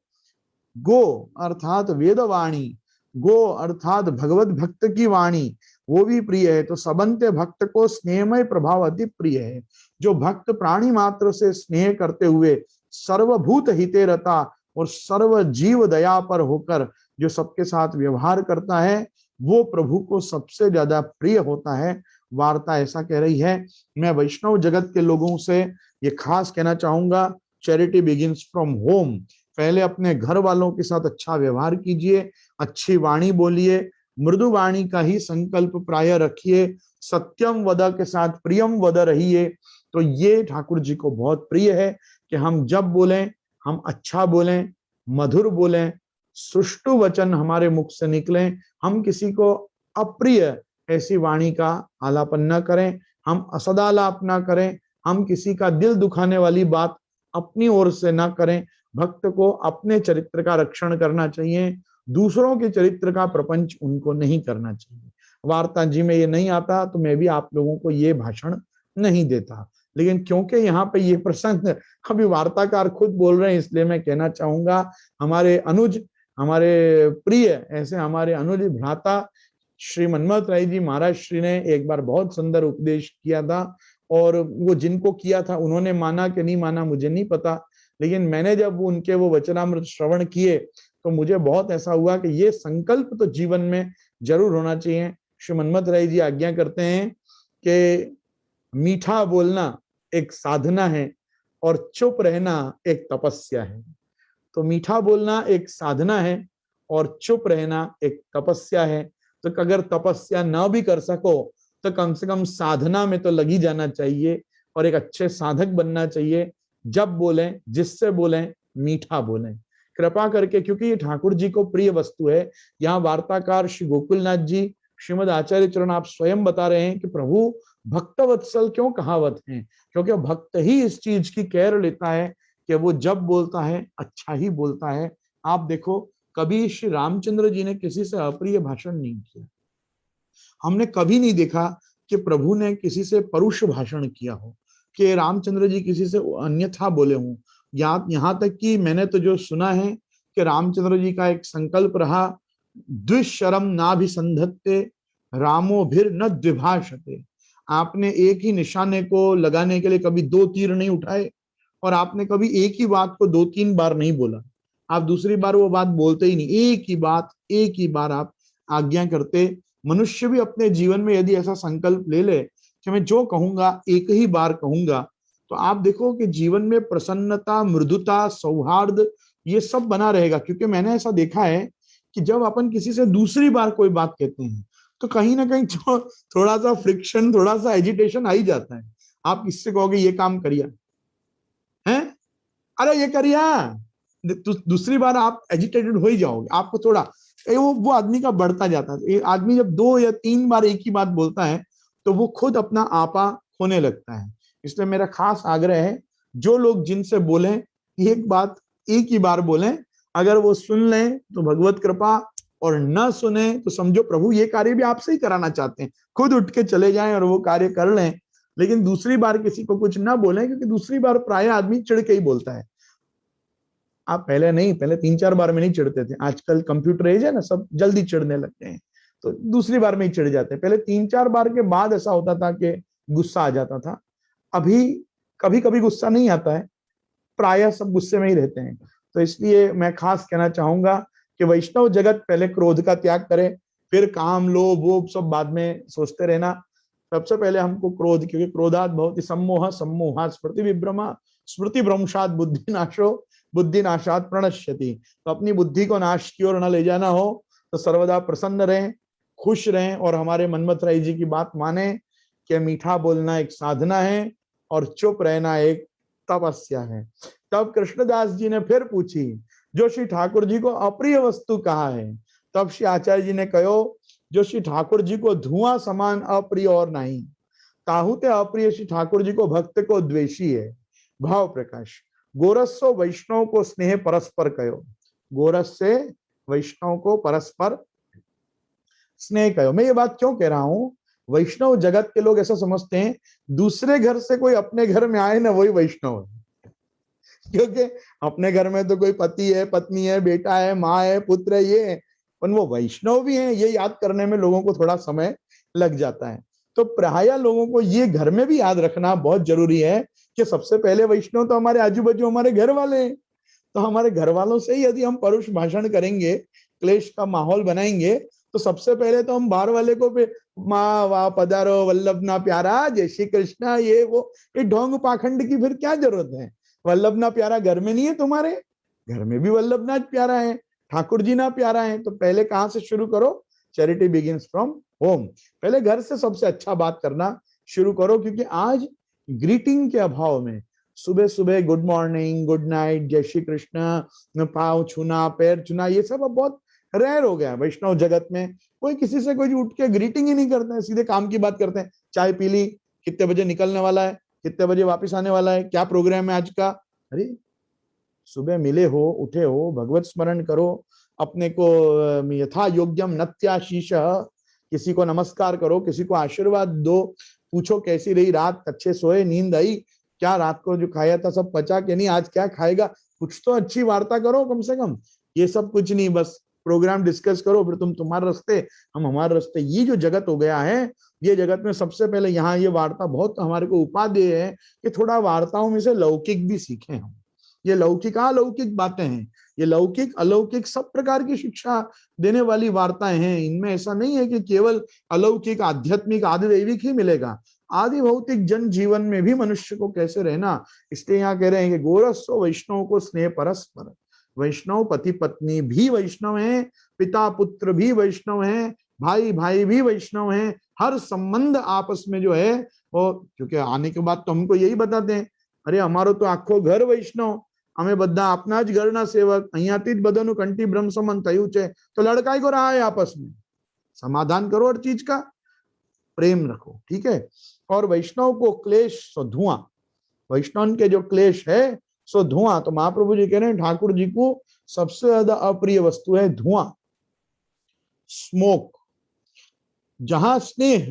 गो अर्थात वेदवाणी, गो अर्थात भगवत भक्त की वाणी, वो भी प्रिय है। तो सबंते भक्त को स्नेहमय प्रभाव अति प्रिय है। जो भक्त प्राणी मात्र से स्नेह करते हुए सर्वभूत हिते रता और सर्व जीव दया पर होकर जो सबके साथ व्यवहार करता है, वो प्रभु को सबसे ज्यादा प्रिय होता है। वार्ता ऐसा कह रही है। मैं वैष्णव जगत के लोगों से ये खास कहना चाहूंगा, चैरिटी बिगिंस फ्रॉम होम। पहले अपने घर वालों के साथ अच्छा व्यवहार कीजिए, अच्छी वाणी बोलिए, मृदु वाणी का ही संकल्प प्राय रखिए, सत्यम वद के साथ प्रियम वद रहिए। तो ये ठाकुर जी को बहुत प्रिय है कि हम जब बोलें हम अच्छा बोलें, मधुर बोलें, सुष्टु वचन हमारे मुख से निकलें, हम किसी को अप्रिय ऐसी वाणी का आलापन न करें, हम असदालाप न करें, हम किसी का दिल दुखाने वाली बात अपनी ओर से न करें। भक्त को अपने चरित्र का रक्षण करना चाहिए, दूसरों के चरित्र का प्रपंच उनको नहीं करना चाहिए। वार्ता जी में ये नहीं आता तो मैं भी आप लोगों को ये भाषण नहीं देता, लेकिन क्योंकि यहाँ पे ये प्रसंग अभी वार्ताकार खुद बोल रहे हैं, इसलिए मैं कहना चाहूंगा, हमारे अनुज, हमारे प्रिय ऐसे हमारे अनुज भ्राता श्री मनमथ राय जी महाराज श्री ने एक बार बहुत सुंदर उपदेश किया था, और वो जिनको किया था उन्होंने माना कि नहीं माना मुझे नहीं पता, लेकिन मैंने जब उनके वो वचनामृत श्रवण किए तो मुझे बहुत ऐसा हुआ कि ये संकल्प तो जीवन में जरूर होना चाहिए। श्री मनमथ राय जी आज्ञा करते हैं कि मीठा बोलना एक साधना है और चुप रहना एक तपस्या है। तो मीठा बोलना एक साधना है और चुप रहना एक तपस्या है। तो अगर तपस्या ना भी कर सको तो कम से कम साधना में तो लगी जाना चाहिए और एक अच्छे साधक बनना चाहिए। जब बोलें, जिससे बोलें, मीठा बोलें कृपा करके, क्योंकि ये ठाकुर जी को प्रिय वस्तु है। यहाँ वार्ताकार श्री गोकुलनाथ जी श्रीमद आचार्य चरण आप स्वयं बता रहे हैं कि प्रभु भक्त वत्सल क्यों कहावत है, क्योंकि भक्त ही इस चीज की केयर लेता है कि वो जब बोलता है अच्छा ही बोलता है। आप देखो, कभी श्री रामचंद्र जी ने किसी से अप्रिय भाषण नहीं किया। हमने कभी नहीं देखा कि प्रभु ने किसी से परुष भाषण किया हो, कि रामचंद्र जी किसी से अन्यथा बोले हों। यहां तक कि मैंने तो जो सुना है कि रामचंद्र जी का एक संकल्प रहा, द्विशरम नाभिसंधत्ते रामो भीर न द्विभाषते। आपने एक ही निशाने को लगाने के लिए कभी दो तीर नहीं उठाए, और आपने कभी एक ही बात को दो तीन बार नहीं बोला। आप दूसरी बार वो बात बोलते ही नहीं, एक ही बार आप आज्ञा करते। मनुष्य भी अपने जीवन में यदि ऐसा संकल्प ले ले कि मैं जो कहूंगा एक ही बार कहूंगा, तो आप देखो कि जीवन में प्रसन्नता, मृदुता, सौहार्द ये सब बना रहेगा। क्योंकि मैंने ऐसा देखा है कि जब अपन किसी से दूसरी बार कोई बात कहते हैं तो कहीं ना कहीं थोड़ा सा फ्रिक्शन, थोड़ा सा एजिटेशन आ ही जाता है। आप किससे कहोगे ये काम करिए, हैं, अरे ये करिए, दूसरी बार आप एजिटेटेड हो ही जाओगे। आपको थोड़ा वो आदमी का बढ़ता जाता है। आदमी जब दो या तीन बार एक ही बात बोलता है तो वो खुद अपना आपा खोने लगता है। इसलिए मेरा खास आग्रह है, जो लोग जिनसे बोले एक बात एक ही बार बोलें। अगर वो सुन लें तो भगवत कृपा, और न सुने तो समझो प्रभु ये कार्य भी आपसे ही कराना चाहते हैं। खुद उठ के चले जाएं और वो कार्य कर लें, लेकिन दूसरी बार किसी को कुछ ना बोलें, क्योंकि दूसरी बार प्राय आदमी चिढ़ के ही बोलता है। आप पहले तीन चार बार में नहीं चिढ़ते थे। आजकल कंप्यूटर एज है ना, सब जल्दी चिढ़ने लगते हैं, तो दूसरी बार में ही चिढ़ जाते हैं। पहले तीन चार बार के बाद ऐसा होता था कि गुस्सा आ जाता था। अभी कभी कभी गुस्सा नहीं आता है, प्रायः सब गुस्से में ही रहते हैं। तो इसलिए मैं खास कहना चाहूंगा कि वैष्णव जगत पहले क्रोध का त्याग करे, फिर काम, लोभ, वोभ सब बाद में सोचते रहना। सबसे पहले हमको क्रोध, क्योंकि क्रोधात भवति सम्मोह, सम्मोहात् स्मृति विभ्रमा, स्मृति भ्रंशात् बुद्धि नाशो, बुद्धि नाशात् प्रणश्यति। तो अपनी बुद्धि को नाश की ओर न ले जाना हो तो सर्वदा प्रसन्न रहें, खुश रहें, और हमारे मनमथ राय जी की बात माने कि मीठा बोलना एक साधना है और चुप रहना एक तपस्या है। तब कृष्णदास जी ने फिर पूछी, जो श्री ठाकुर जी को अप्रिय वस्तु कहा है। तब श्री आचार्य जी ने कहो, जो श्री ठाकुर जी को धुआं समान अप्रिय और नहीं, ताहुते अप्रिय श्री ठाकुर जी को भक्त को द्वेषी है। भाव प्रकाश, गोरसो वैष्णव को स्नेह परस्पर कहो। गोरस से वैष्णव को परस्पर स्नेह कहो। मैं ये बात क्यों कह रहा हूं, वैष्णव जगत के लोग ऐसा समझते हैं दूसरे घर से कोई अपने घर में आए ना वही वैष्णव है। क्योंकि अपने घर में तो कोई पति है, पत्नी है, बेटा है, माँ है, पुत्र है, ये है, पर वो वैष्णव भी है, ये याद करने में लोगों को थोड़ा समय लग जाता है। तो प्राय लोगों को ये घर में भी याद रखना बहुत जरूरी है कि सबसे पहले वैष्णव तो हमारे आजू बाजू हमारे घर वाले हैं। तो हमारे घर वालों से ही यदि हम परुष भाषण करेंगे, क्लेश का माहौल बनाएंगे, तो सबसे पहले तो हम बाहर वाले को माँ वाह पधारो, वल्लभ ना प्यारा, जय श्री कृष्णा, ये वो, ये ढोंग पाखंड की फिर क्या जरूरत है। वल्लभ ना प्यारा घर में नहीं है, तुम्हारे घर में भी वल्लभ ना प्यारा है, ठाकुर जी ना प्यारा है। तो पहले कहां से शुरू करो, चैरिटी बिगिंस फ्रॉम होम। पहले घर से सबसे अच्छा बात करना शुरू करो, क्योंकि आज ग्रीटिंग के अभाव में सुबह सुबह गुड मॉर्निंग, गुड नाइट, जय श्री कृष्ण, पाँव छूना, पैर छूना, ये सब अब बहुत रेयर हो गया है वैष्णव जगत में। कोई किसी से कोई उठ के ग्रीटिंग ही नहीं करते हैं, सीधे काम की बात करते हैं। चाय पी ली, कितने बजे निकलने वाला है, कितने बजे वापस आने वाला है, क्या प्रोग्राम है आज का। अरे सुबह मिले हो, उठे हो, भगवत स्मरण करो, अपने को यथा योग्यम नत्याशीष, किसी को नमस्कार करो, किसी को आशीर्वाद दो, पूछो कैसी रही रात, अच्छे सोए, नींद आई, क्या रात को जो खाया था सब पचा कि नहीं, आज क्या खाएगा, कुछ तो अच्छी वार्ता करो कम से कम। ये सब कुछ नहीं, बस प्रोग्राम डिस्कस करो, फिर तुम तुम्हारे रास्ते, हम हमारे रास्ते। ये जो जगत हो गया है, ये जगत में सबसे पहले यहाँ ये वार्ता बहुत हमारे को उपादेय है कि थोड़ा वार्ताओं में से लौकिक भी सीखें हम। ये लौकिक अलौकिक बातें हैं, ये लौकिक अलौकिक सब प्रकार की शिक्षा देने वाली वार्ताएं हैं। इनमें ऐसा नहीं है कि केवल अलौकिक, आध्यात्मिक, आदिदैविक ही मिलेगा, आदि भौतिक जन जीवन में भी मनुष्य को कैसे रहना। इसलिए यहाँ कह रहे हैं कि गोरसो वैष्णव को स्नेह परस्पर। वैष्णव पति पत्नी भी वैष्णव हैं, पिता पुत्र भी वैष्णव हैं, भाई भाई भी वैष्णव हैं। हर संबंध आपस में जो है वो, क्योंकि आने के बाद तो हमको यही बताते हैं, अरे हमारो तो आखो घर वैष्णव, हमें बद्धा अपना ज घरना सेवक, अहियाથી જ બધાનું કંઠી બ્રહ્મ સંબંધ થયું છે, तो लड़काई को रहा है आपस में। समाधान करो हर चीज का, प्रेम रखो, ठीक है। और वैष्णव को क्लेश तो धुआं, वैष्णव के जो क्लेश है सो धुआं। तो महाप्रभु जी कह रहे हैं ठाकुर जी को सबसे ज्यादा अप्रिय वस्तु है धुआं, स्मोक। जहां स्नेह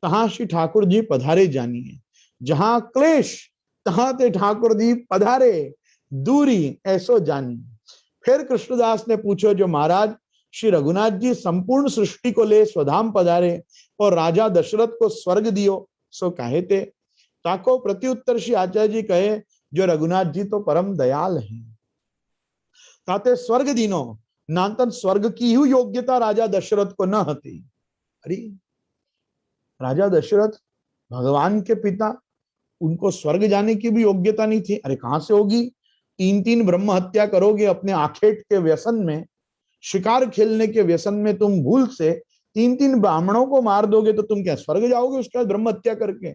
तहां श्री ठाकुर जी पधारे जानिए, जहां क्लेश तहां ते ठाकुर जी पधारे दूरी ऐसो जानिए। फिर कृष्णदास ने पूछो जो महाराज श्री रघुनाथ जी संपूर्ण सृष्टि को ले स्वधाम पधारे और राजा दशरथ को स्वर्ग दियो सो कहे थे। ताको प्रत्युत्तर श्री आचार्य जी कहे जो रघुनाथ जी तो परम दयाल हैं, ताते स्वर्ग दीनो नांतन स्वर्ग की ही योग्यता राजा दशरथ को न हती। अरे राजा दशरथ भगवान के पिता, उनको स्वर्ग जाने की भी योग्यता नहीं थी। अरे कहां से होगी? 3 ब्रह्म हत्या करोगे अपने आखेट के व्यसन में, शिकार खेलने के व्यसन में तुम भूल से 3 ब्राह्मणों को मार दोगे तो तुम क्या स्वर्ग जाओगे उसके बाद ब्रह्म हत्या करके?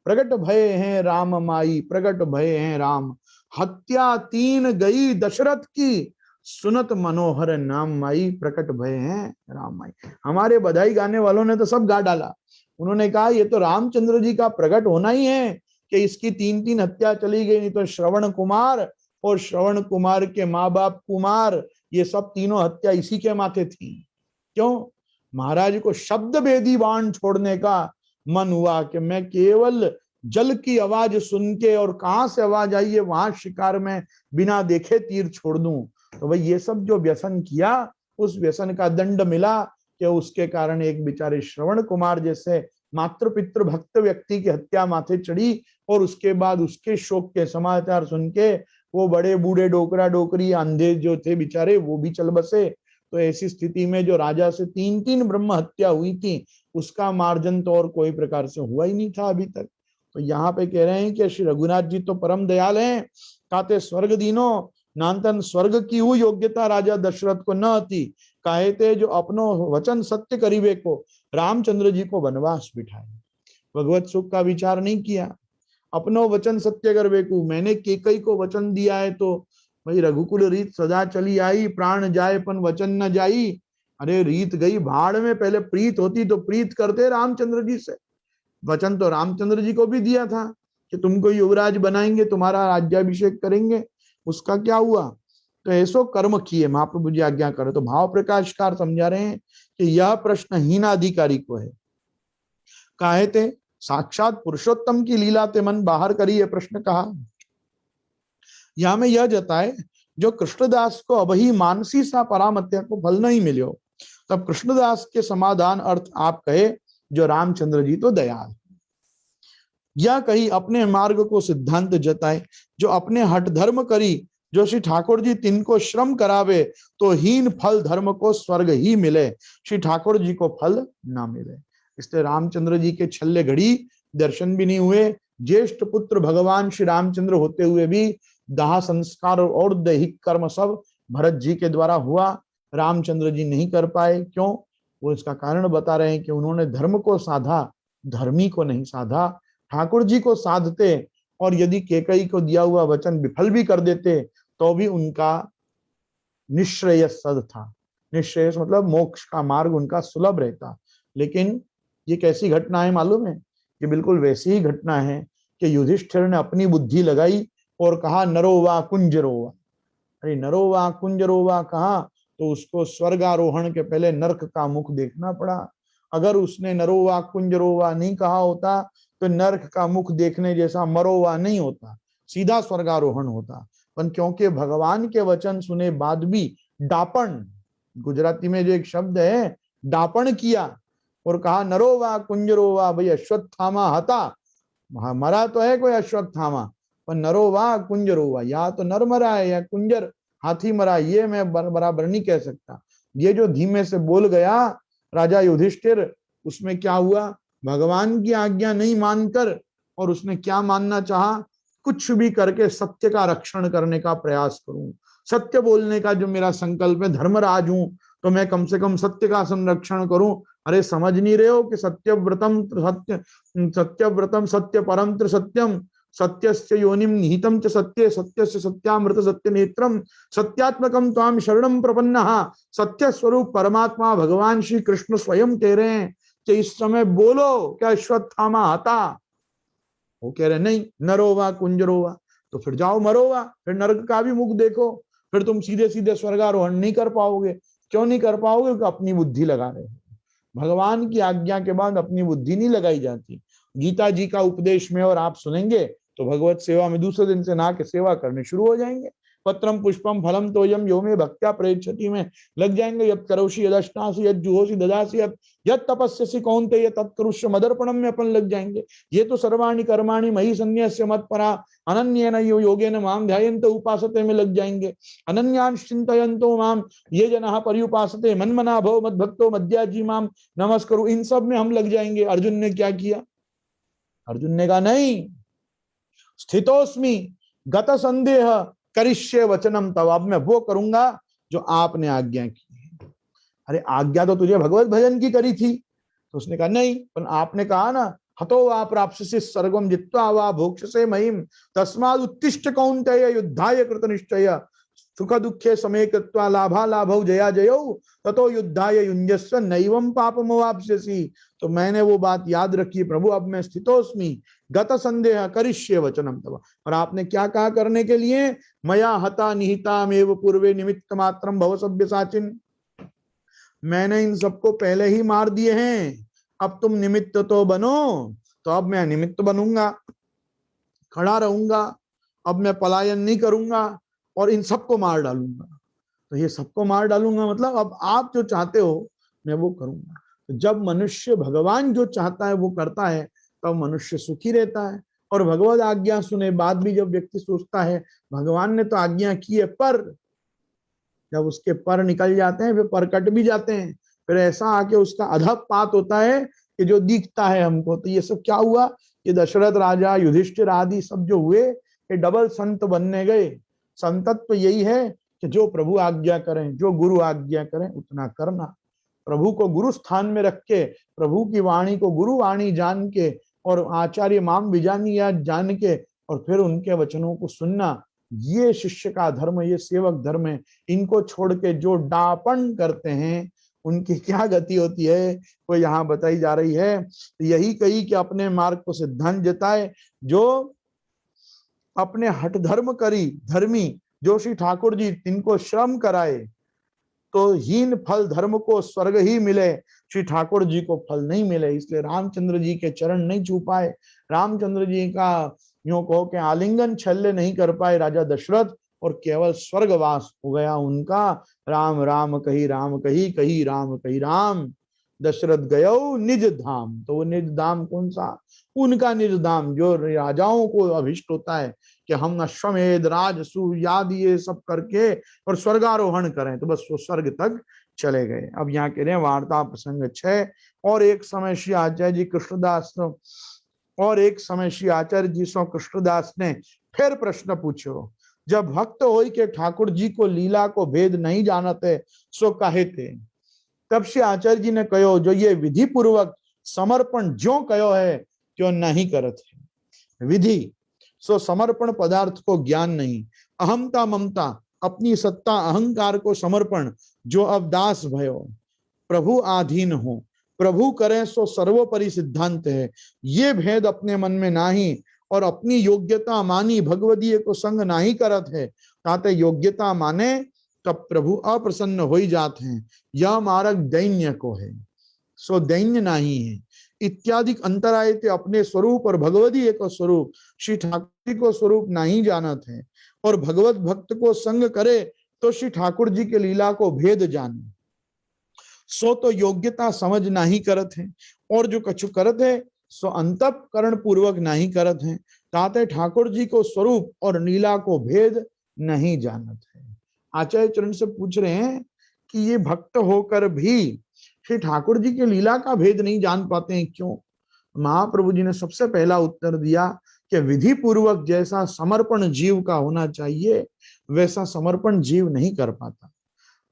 प्रगट भय हैं राम माई, प्रगट भय हैं राम, हत्या 3 गई दशरथ की, सुनत मनोहर नाम माई, प्रकट भय हैं राम माई। हमारे बधाई गाने वालों ने तो सब गा डाला। उन्होंने कहा ये तो रामचंद्र जी का प्रकट होना ही है कि इसकी 3 हत्या चली गई, नहीं तो श्रवण कुमार और श्रवण कुमार के माँ बाप कुमार, ये सब तीनों हत्या इसी के माथे थी। क्यों? महाराज को शब्द भेदी बाण छोड़ने का मन हुआ कि मैं केवल जल की आवाज सुन के और कहां से आवाज आई है वहां शिकार में बिना देखे तीर छोड़ दूं। तो भाई ये सब जो व्यसन किया उस व्यसन का दंड मिला कि उसके कारण एक बेचारे श्रवण कुमार जैसे मातृ पितृ भक्त व्यक्ति की हत्या माथे चढ़ी और उसके बाद उसके शोक के समाचार सुन के वो बड़े बूढ़े डोकरा डोकरी अंधे जो थे बेचारे वो भी चल बसे। तो ऐसी स्थिति में जो राजा से 3 ब्रह्म हत्या हुई थी उसका मार्जन तो और कोई प्रकार से हुआ ही नहीं था अभी तक। तो यहाँ पे कह रहे हैं कि श्री रघुनाथ जी तो परम दयाल हैं, काते स्वर्ग दीनो नानतन स्वर्ग की हुई योग्यता राजा दशरथ को न थी, काहे थे जो अपनो वचन सत्य करीबे को रामचंद्र जी को वनवास बिठाए। भगवत सुख का विचार नहीं किया, अपनो वचन सत्य करवे को। मैंने केकई को वचन दिया है तो भाई रघुकुल रीत सदा चली आई, प्राण जाए पन वचन न जाई। अरे रीत गई भाड़ में, पहले प्रीत होती तो प्रीत करते रामचंद्र जी से। वचन तो रामचंद्र जी को भी दिया था कि तुमको युवराज बनाएंगे, तुम्हारा राज्याभिषेक करेंगे। उसका क्या हुआ? तो ऐसो कर्म किए। महाप्रभु जी आज्ञा करे तो भाव प्रकाशकार समझा रहे हैं कि यह प्रश्न हीनाधिकारी को है। काहे थे साक्षात पुरुषोत्तम की लीला ते मन बाहर करी, ये प्रश्न कहा। यहां में यह जताए जो कृष्णदास को अब ही मानसी सा परामत्या को फल नहीं मिलो, तब कृष्णदास के समाधान अर्थ आप कहे जो रामचंद्र जी तो दयाल। या कही अपने मार्ग को सिद्धांत जताए जो अपने हठ धर्म करी, जो श्री ठाकुर जी तिनको श्रम करावे तो हीन फल धर्म को स्वर्ग ही मिले, श्री ठाकुर जी को फल ना मिले। इसलिए रामचंद्र जी के छल्ले घड़ी दर्शन भी नहीं हुए। ज्येष्ठ पुत्र भगवान श्री रामचंद्र होते हुए भी दाह संस्कार और दैहिक कर्म सब भरत जी के द्वारा हुआ, रामचंद्र जी नहीं कर पाए। क्यों? वो इसका कारण बता रहे हैं कि उन्होंने धर्म को साधा, धर्मी को नहीं साधा। ठाकुर जी को साधते और यदि केकई को दिया हुआ वचन विफल भी कर देते तो भी उनका निश्रेयस सद था। निश्रेयस मतलब मोक्ष का मार्ग उनका सुलभ रहता। लेकिन ये कैसी घटना है मालूम है? ये बिल्कुल वैसी ही घटना है कि युधिष्ठिर ने अपनी बुद्धि लगाई और कहा नरोवा कुंजरोवा। अरे नरोवा कुंजरोवा कहा तो उसको स्वर्गारोहण के पहले नरक का मुख देखना पड़ा। अगर उसने नरोवा कुंजरोवा नहीं कहा होता तो नरक का मुख देखने जैसा मरोवा नहीं होता, सीधा स्वर्गारोहण होता। पर क्योंकि भगवान के वचन सुने बाद भी डापण, गुजराती में जो एक शब्द है डापण किया और कहा नरोवा कुंजरोवा, भाई अश्वत्थामा हता, मरा तो है कोई अश्वत्थामा, पर नरोवा कुंजरोवा, या तो नर मरा है या कुंजर हाथी मरा, ये मैं बराबर नहीं कह सकता। ये जो धीमे से बोल गया राजा युधिष्ठिर, उसमें क्या हुआ? भगवान की आज्ञा नहीं मानकर और उसने क्या मानना चाहा? कुछ भी करके सत्य का रक्षण करने का प्रयास करूं, सत्य बोलने का जो मेरा संकल्प है, धर्मराज हूं तो मैं कम से कम सत्य का संरक्षण करूं। अरे समझ नहीं रहे हो कि सत्यव्रतम सत्य परम सत्यम, सत्यस्य योनिम निहितम च सत्ये, सत्यस्य सत्यामृत सत्य नेत्रम, सत्यात्मकम त्वाम शरणम प्रपन्नः। सत्य स्वरूप परमात्मा भगवान श्री कृष्ण स्वयं कह रहे हैं कि इस समय बोलो क्या अश्वत्थामा हता? वो कह रहे नहीं नरोवा कुंजरोवा। तो फिर जाओ मरोगा, फिर नरक का भी मुख देखो, फिर तुम सीधे सीधे स्वर्गारोहण नहीं कर पाओगे। क्यों नहीं कर पाओगे? क्योंकि अपनी बुद्धि लगा रहे हो। भगवान की आज्ञा के बाद अपनी बुद्धि नहीं लगाई जाती। गीता जी का उपदेश में और आप सुनेंगे तो भगवत सेवा में दूसरे दिन से नहा के सेवा करने शुरू हो जाएंगे। पत्रम पुष्पम फलम तोयम यो मे भक्त्या प्रयच्छति में लग जाएंगे। यद करोषि यदष्टासि यद जुहोषि ददासि यद तपस्यसि कौन्तेय तत्करुष्य मदर्पणम में अपन लग जाएंगे। ये तो सर्वाणि कर्माणि मयि सन्न्यस्य मत्परा अनन्येन योगेन माम ध्यायन्त उपासते में लग जाएंगे। अनन्यान् चिन्तयन्तो माम ये जनाः पर्युपासते मन्मना भव मद्भक्तो मद्याजी माम नमस्करु। इन सब में हम लग जाएंगे। अर्जुन ने क्या किया? अर्जुन ने कहा नहीं, स्थितोस्मि गत संदेह करिष्ये वचनम तव। अब मैं वो करूंगा जो आपने आज्ञा की है। अरे आज्ञा तो तुझे भगवत भजन की करी थी। तो उसने कहा नहीं, पर आपने कहा ना हतो वा प्राप्स्यसि सर्वं जित्वा वा भोक्ष्यसे महीम तस्माद् उत्तिष्ठ कौन्तेय युद्धाय कृतनिश्चय सुख दुखे समे कृत्वा लाभा लाभौ जया जयौ ततो युद्धाय युञ्जस्व नैवं पापमवाप्स्यसि। तो मैंने वो बात याद रखी प्रभु, अब मैं स्थितोस्मि गत संदेह करिष्ये वचनम तव। और आपने क्या कहा करने के लिए? मया हता निहिता मेव पूर्वे निमित्त मात्रम भव सव्यसाचिन। मैंने इन सबको पहले ही मार दिए हैं, अब तुम निमित्त तो बनो। तो अब मैं निमित्त बनूंगा, खड़ा रहूंगा। अब मैं पलायन नहीं करूंगा और इन सबको मार डालूंगा। तो ये सबको मार डालूंगा मतलब अब आप जो चाहते हो मैं वो करूंगा। तो जब मनुष्य भगवान जो चाहता है वो करता है तब मनुष्य सुखी रहता है। और भगवत आज्ञा सुने बाद भी जब व्यक्ति सोचता है भगवान ने तो आज्ञा की है, पर जब उसके पर निकल जाते हैं, फिर पर कट भी जाते हैं, फिर ऐसा आके उसका अधपात होता है कि जो दिखता है हमको। तो ये सब क्या हुआ? ये दशरथ राजा, युधिष्ठिर आदि सब जो हुए ये डबल संत बनने गए। संतत्व यही है कि जो प्रभु आज्ञा करें, जो गुरु आज्ञा करें उतना करना। प्रभु को गुरु स्थान में रख के, प्रभु की वाणी को गुरु वाणी जान के और आचार्य माम विजानी या जान के और फिर उनके वचनों को सुनना, ये शिष्य का धर्म, ये सेवक धर्म है। इनको छोड़ के जो डापण करते हैं उनकी क्या गति होती है वो यहाँ बताई जा रही है। यही कही कि अपने मार्ग को सिद्धांत जताए, जो अपने हठ धर्म करी धर्मी जो श्री ठाकुर जी तिनको श्रम कराए, तो हीन फल धर्म को स्वर्ग ही मिले, श्री ठाकुर जी को फल नहीं मिले। इसलिए रामचंद्र जी के चरण नहीं छू पाए, रामचंद्र जी का यूं कहो कि आलिंगन छल्ले नहीं कर पाए राजा दशरथ, और केवल स्वर्गवास हो गया उनका। राम राम कही राम कही, कही राम कही राम, दशरथ गयो निज धाम। तो वो निज धाम कौन सा? उनका निज धाम जो राजाओं को अभिष्ट होता है कि हम अश्वमेध राजसु आदि ये सब करके और स्वर्गारोहण करें, तो बस वो स्वर्ग तक चले गए। अब यहाँ कह रहे हैं वार्ता प्रसंग 6। और एक समय श्री आचार्य जी कृष्णदास सो कृष्णदास ने फिर प्रश्न पूछो, जब भक्त होई के ठाकुर जी को लीला को भेद नहीं जानते सो कहे थे। तब श्री आचार्य जी ने कहो, जो ये विधि पूर्वक समर्पण जो कहो है क्यों नहीं करत है। विधि सो समर्पण पदार्थ को ज्ञान नहीं, अहमता ममता अपनी सत्ता अहंकार को समर्पण, जो अब दास भयो प्रभु आधीन हो, प्रभु करें सो सर्वोपरि सिद्धांत है। ये भेद अपने मन में नाही और अपनी योग्यता मानी भगवदीय को संग नाही करत है। ताते योग्यता माने तब प्रभु अप्रसन्न हो ही जाते हैं। यह मार्ग दैन्य को है सो दैन्य नहीं है इत्यादि अंतराय थे। अपने स्वरूप और भगवदीय को स्वरूप श्री ठाकुर जी को स्वरूप नहीं जानत है, और भगवत भक्त को संग करे तो श्री ठाकुर जी के लीला को भेद जाने, सो तो योग्यता समझ नहीं करत है। और जो कछु करत है सो अंतःकरण पूर्वक नहीं करत है। ताते ठाकुर जी को स्वरूप और लीला को भेद नहीं जानत है। आचार्य चरण से पूछ रहे हैं कि ये भक्त होकर भी श्री ठाकुर जी के लीला का भेद नहीं जान पाते हैं, क्यों? महाप्रभु जी ने सबसे पहला उत्तर दिया कि विधि पूर्वक जैसा समर्पण जीव का होना चाहिए वैसा समर्पण जीव नहीं कर पाता।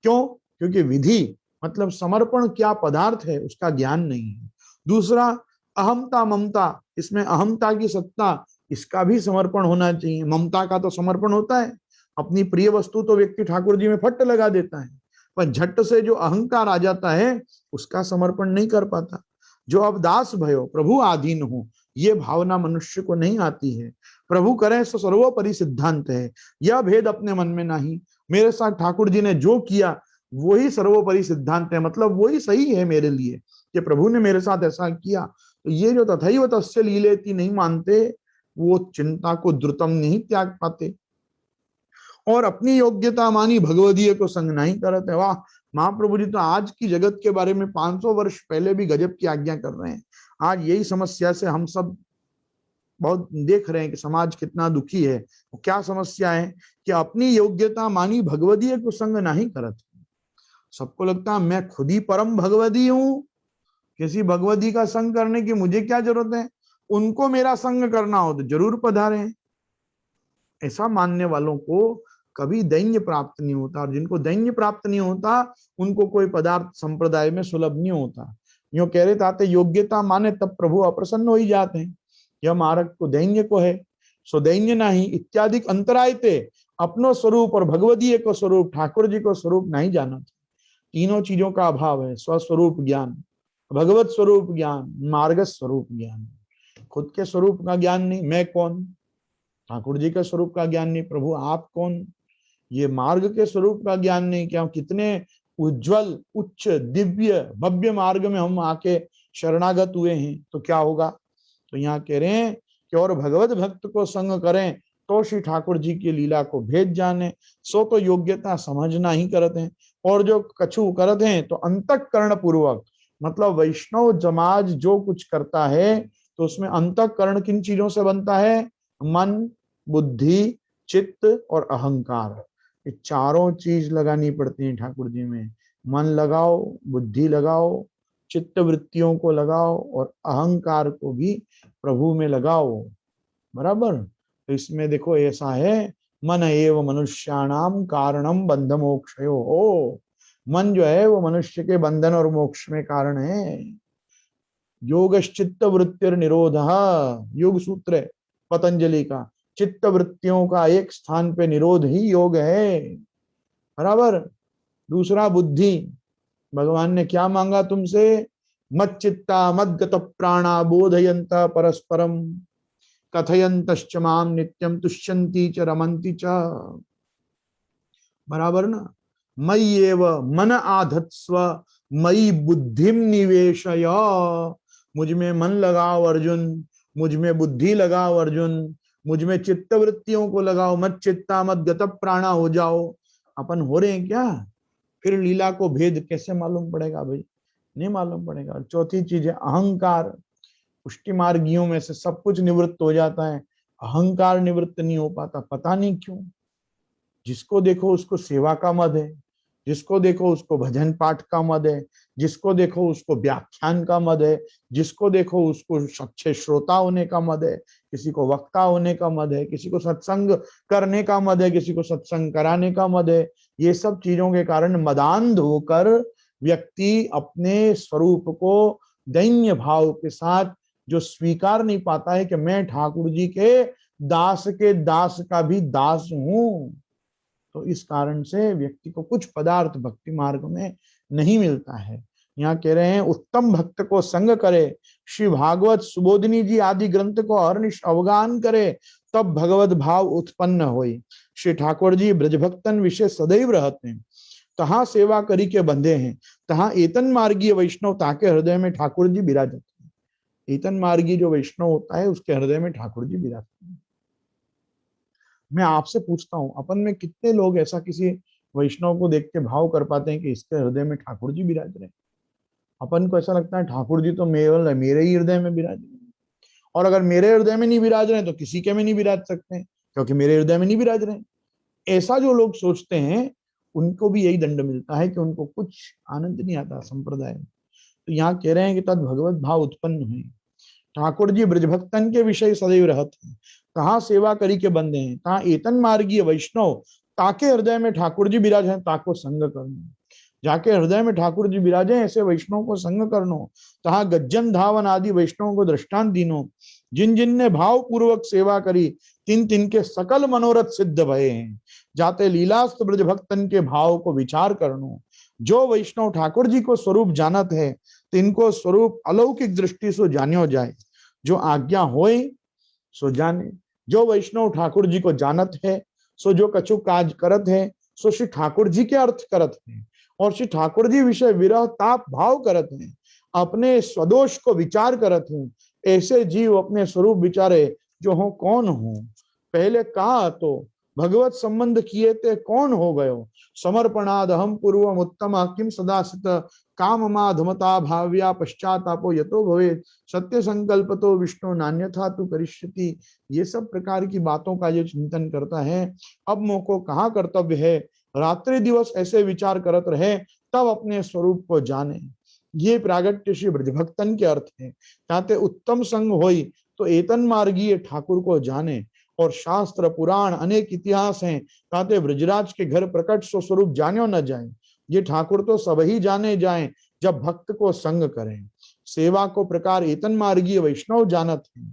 क्यों? क्योंकि विधि मतलब समर्पण क्या पदार्थ है उसका ज्ञान नहीं है। दूसरा अहमता ममता, इसमें अहमता की सत्ता, इसका भी समर्पण होना चाहिए। ममता का तो समर्पण होता है, अपनी प्रिय वस्तु तो व्यक्ति ठाकुर जी में फट लगा देता है, पर झट से जो अहंकार आ जाता है उसका समर्पण नहीं कर पाता। जो अब दास भयो प्रभु आधीन हो, ये भावना मनुष्य को नहीं आती है। प्रभु करें सो सर्वोपरि सिद्धांत है, यह भेद अपने मन में नहीं। मेरे साथ ठाकुर जी ने जो किया वही सर्वोपरि सिद्धांत है, मतलब वही सही है मेरे लिए कि प्रभु ने मेरे साथ ऐसा किया। तो ये जो तथैव तस्य लीलेति नहीं मानते, वो चिंता को द्रुतम नहीं त्याग पाते और अपनी योग्यता मानी भगवदीय को संग नहीं करते। वाह, महाप्रभु जी तो आज की जगत के बारे में 500 वर्ष पहले भी गजब की आज्ञा कर रहे हैं। आज यही समस्या से हम सब बहुत देख रहे हैं कि समाज कितना दुखी है। क्या समस्या है कि अपनी योग्यता मानी भगवदीय को संग नहीं करत। सबको लगता है मैं खुद ही परम भगवदी हूं, किसी भगवदी का संग करने की मुझे क्या जरूरत है, उनको मेरा संग करना हो तो जरूर पधारे। ऐसा मानने वालों को कभी दैन्य प्राप्त नहीं होता, और जिनको दैन्य प्राप्त नहीं होता उनको कोई पदार्थ संप्रदाय में सुलभ नहीं होता। यो कह रहे ताते योग्यता माने तब प्रभु अप्रसन्न हो ही जाते हैं। यह मार्ग को दैन्य को है, सो दैन्य नहीं इत्यादि अंतराय थे। अपनो स्वरूप और भगवदीय को स्वरूप, ठाकुर जी को स्वरूप नहीं जाना। तीनों चीजों का अभाव है, स्वस्वरूप ज्ञान, भगवत स्वरूप ज्ञान, मार्ग स्वरूप ज्ञान। खुद के स्वरूप का ज्ञान नहीं, मैं कौन, ठाकुर जी के स्वरूप का ज्ञान नहीं, प्रभु आप कौन, ये मार्ग के स्वरूप का ज्ञान नहीं। क्या कितने उज्जवल उच्च दिव्य भव्य मार्ग में हम आके शरणागत हुए हैं, तो क्या होगा। तो यहाँ कह रहे हैं कि और भगवत भक्त को संग करें तो श्री ठाकुर जी की लीला को भेद जाने, सो तो योग्यता समझना ही करते हैं। और जो कछु करते हैं तो अंतःकरण पूर्वक, मतलब वैष्णव समाज जो कुछ करता है तो उसमें अंतःकरण किन चीजों से बनता है, मन, बुद्धि, चित्त और अहंकार। ये चारों चीज लगानी पड़ती है ठाकुर जी में। मन लगाओ, बुद्धि लगाओ, चित्त वृत्तियों को लगाओ और अहंकार को भी प्रभु में लगाओ, बराबर। तो इसमें देखो ऐसा है, मन एव मनुष्याणाम कारणम बंध मोक्षयो। ओ मन जो है वो मनुष्य के बंधन और मोक्ष में कारण है। योगश्चित्त वृत्तिर निरोध, योग सूत्र है पतंजलि का। चित्त वृत्तियों का एक स्थान पे निरोध ही योग है, बराबर। दूसरा बुद्धि, भगवान ने क्या मांगा तुमसे, मत चित्ता मत गत प्राणा बोधयंत परस्परम कथयंतश्च माम नित्यम तुष्यन्ति च रमन्ति च, बराबर ना। मयि एव मन आधत्स्व मयि बुद्धिम निवेशय, मुझ में मन लगाओ अर्जुन, मुझ में बुद्धि लगाओ अर्जुन, मुझ में चित्त वृत्तियों को लगाओ, मत चित्ता मत गत प्राणा हो जाओ। अपन हो रहे हैं क्या, फिर लीला को भेद कैसे मालूम पड़ेगा भाई, नहीं मालूम पड़ेगा। चौथी चीज है अहंकार। पुष्टि मार्गियों में से सब कुछ निवृत्त हो जाता है, अहंकार निवृत्त नहीं हो पाता, पता नहीं क्यों। जिसको देखो उसको सेवा का मद है, जिसको देखो उसको भजन पाठ का मद है, जिसको देखो उसको व्याख्यान का मद है, जिसको देखो उसको अच्छे श्रोता होने का मद है, किसी को वक्ता होने का मद है, किसी को सत्संग करने का मद है, किसी को सत्संग कराने का मद है। ये सब चीजों के कारण मदांध होकर व्यक्ति अपने स्वरूप को दैन्य भाव के साथ जो स्वीकार नहीं पाता है कि मैं ठाकुर जी के दास का भी दास हूं, तो इस कारण से व्यक्ति को कुछ पदार्थ भक्ति मार्ग में नहीं मिलता है। यहाँ कह रहे हैं उत्तम भक्त को संग करे, श्री भागवत सुबोधिनी जी आदि ग्रंथ को अहर्निश अवगान करे, तब भगवत भाव उत्पन्न होई। श्री ठाकुर जी ब्रजभक्तन विषय सदैव रहते हैं, तहाँ सेवा करी के बंधे हैं, तहाँ एतन मार्गीय वैष्णव ताके हृदय में ठाकुर जी विराजते हैं। एतन मार्गी जो वैष्णव होता है उसके हृदय में ठाकुर जी विराजते हैं। मैं आपसे पूछता हूं, अपन में कितने लोग ऐसा किसी वैष्णव को देख के भाव कर पाते हैं कि इसके हृदय में ठाकुर जी विराज रहे हैं। अपन को ऐसा लगता है ठाकुर जी तो मेरे ही हृदय में विराज रहे हैं, और अगर मेरे हृदय में नहीं विराज रहे हैं तो किसी के में नहीं विराज सकते हैं, क्योंकि मेरे हृदय में नहीं विराज रहे हैं। ऐसा जो लोग सोचते हैं उनको भी यही दंड मिलता है कि उनको कुछ आनंद नहीं आता संप्रदाय में। तो यहाँ कह रहे हैं कि तद भगवत भाव उत्पन्न हुए। ठाकुर जी ब्रजभक्तन के विषय सदैव रहते हैं, कहाँ सेवा करी के बंदे हैं, कहाँ एतन मार्गीय वैष्णव ताके हृदय में ठाकुर जी विराज हैं, ताको संग करनो। जाके हृदय में ठाकुर जी विराजे ऐसे वैष्णव को संग करनो। तहाँ गज्जन धावन आदि वैष्णव को दृष्टांत दीनो, जिन जिन ने भाव पूर्वक सेवा करी तिन तिन के सकल मनोरथ सिद्ध भये हैं। जाते लीलास्त ब्रजभक्तन के भाव को विचार करनो। जो वैष्णव ठाकुर जी को स्वरूप जानत है तिनको स्वरूप अलौकिक दृष्टि से जान्यो जाए। जो आज्ञा होए सो जाने, जो वैष्णव ठाकुर जी को जानत है, सो जो कछु काज करत है, सो श्री ठाकुर जी के अर्थ करत है, और श्री ठाकुर जी विषय विरह ताप भाव करत है, अपने स्वदोष को विचार करत हूँ। ऐसे जीव अपने स्वरूप विचारे, जो हो कौन हो, पहले कहा तो भगवत संबंध किए ते कौन हो गयो, समर्पणाद हम पूर्वम उत्तम किम सदासित काम माधमता भाव्या पश्चातापो यतो भवे सत्य संकल्प तो विष्णु नान्यथा तु करिष्यति। ये सब प्रकार की बातों का जो चिंतन करता है, अब मोको कहाँ कर्तव्य है, रात्रि दिवस ऐसे विचार करत रहे, तब अपने स्वरूप को जाने। ये प्रागट्य श्री ब्रजभक्तन के अर्थ है। ताते उत्तम संग होई तो एतन मार्गीय ठाकुर को जाने, और शास्त्र पुराण अनेक इतिहास हैं, ताते ब्रजराज के घर प्रकट सो स्वरूप जाने न जाए। ये ठाकुर तो सब ही जाने जाएं, जब भक्त को संग करें। सेवा को प्रकार एतन मार्गीय वैष्णव जानत है,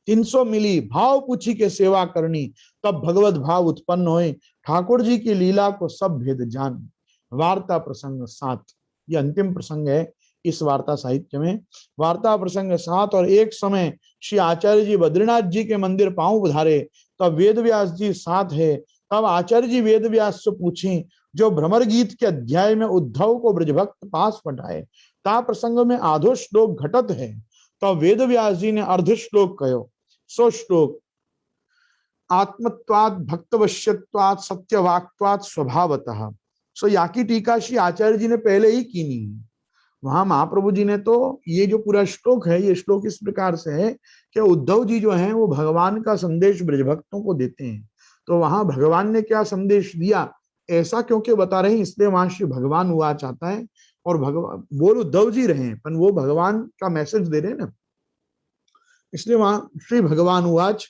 300 मिली भाव पूछी के सेवा करनी, तब भगवत भाव उत्पन्न होए, ठाकुर जी की लीला को सब भेद जान। वार्ता प्रसंग 7, ये अंतिम प्रसंग है इस वार्ता साहित्य में। वार्ता प्रसंग 7। और एक समय श्री आचार्य जी बद्रीनाथ जी के मंदिर पांव पधारे, तब वेद व्यास जी साथ है। तब आचार्य जी वेद व्यास से पूछी, जो भ्रमर गीत के अध्याय में उद्धव को ब्रजभक्त पास पठाए, ता प्रसंग में आधो श्लोक घटत है। तब वेद व्यास जी ने अर्ध श्लोक कहो। सो श्लोक आत्मत्वात् भक्तवश्यत्वात् सत्यवाक्त्वात् स्वभावतः। सो याकी टीका श्री आचार्य जी ने पहले ही कीनी है। वहां महाप्रभु जी ने तो ये जो पूरा श्लोक है, ये श्लोक इस प्रकार से है कि उद्धव जी जो हैं वो भगवान का संदेश ब्रजभक्तों को देते हैं। तो वहां भगवान ने क्या संदेश दिया ऐसा क्योंकि बता रहे हैं, इसलिए वहां श्री भगवान हुआ चाहता है। और भगवान बोल उद्धव जी रहे हैं, पर वो भगवान का मैसेज दे रहे हैं ना, इसलिए वहां श्री भगवान उवाच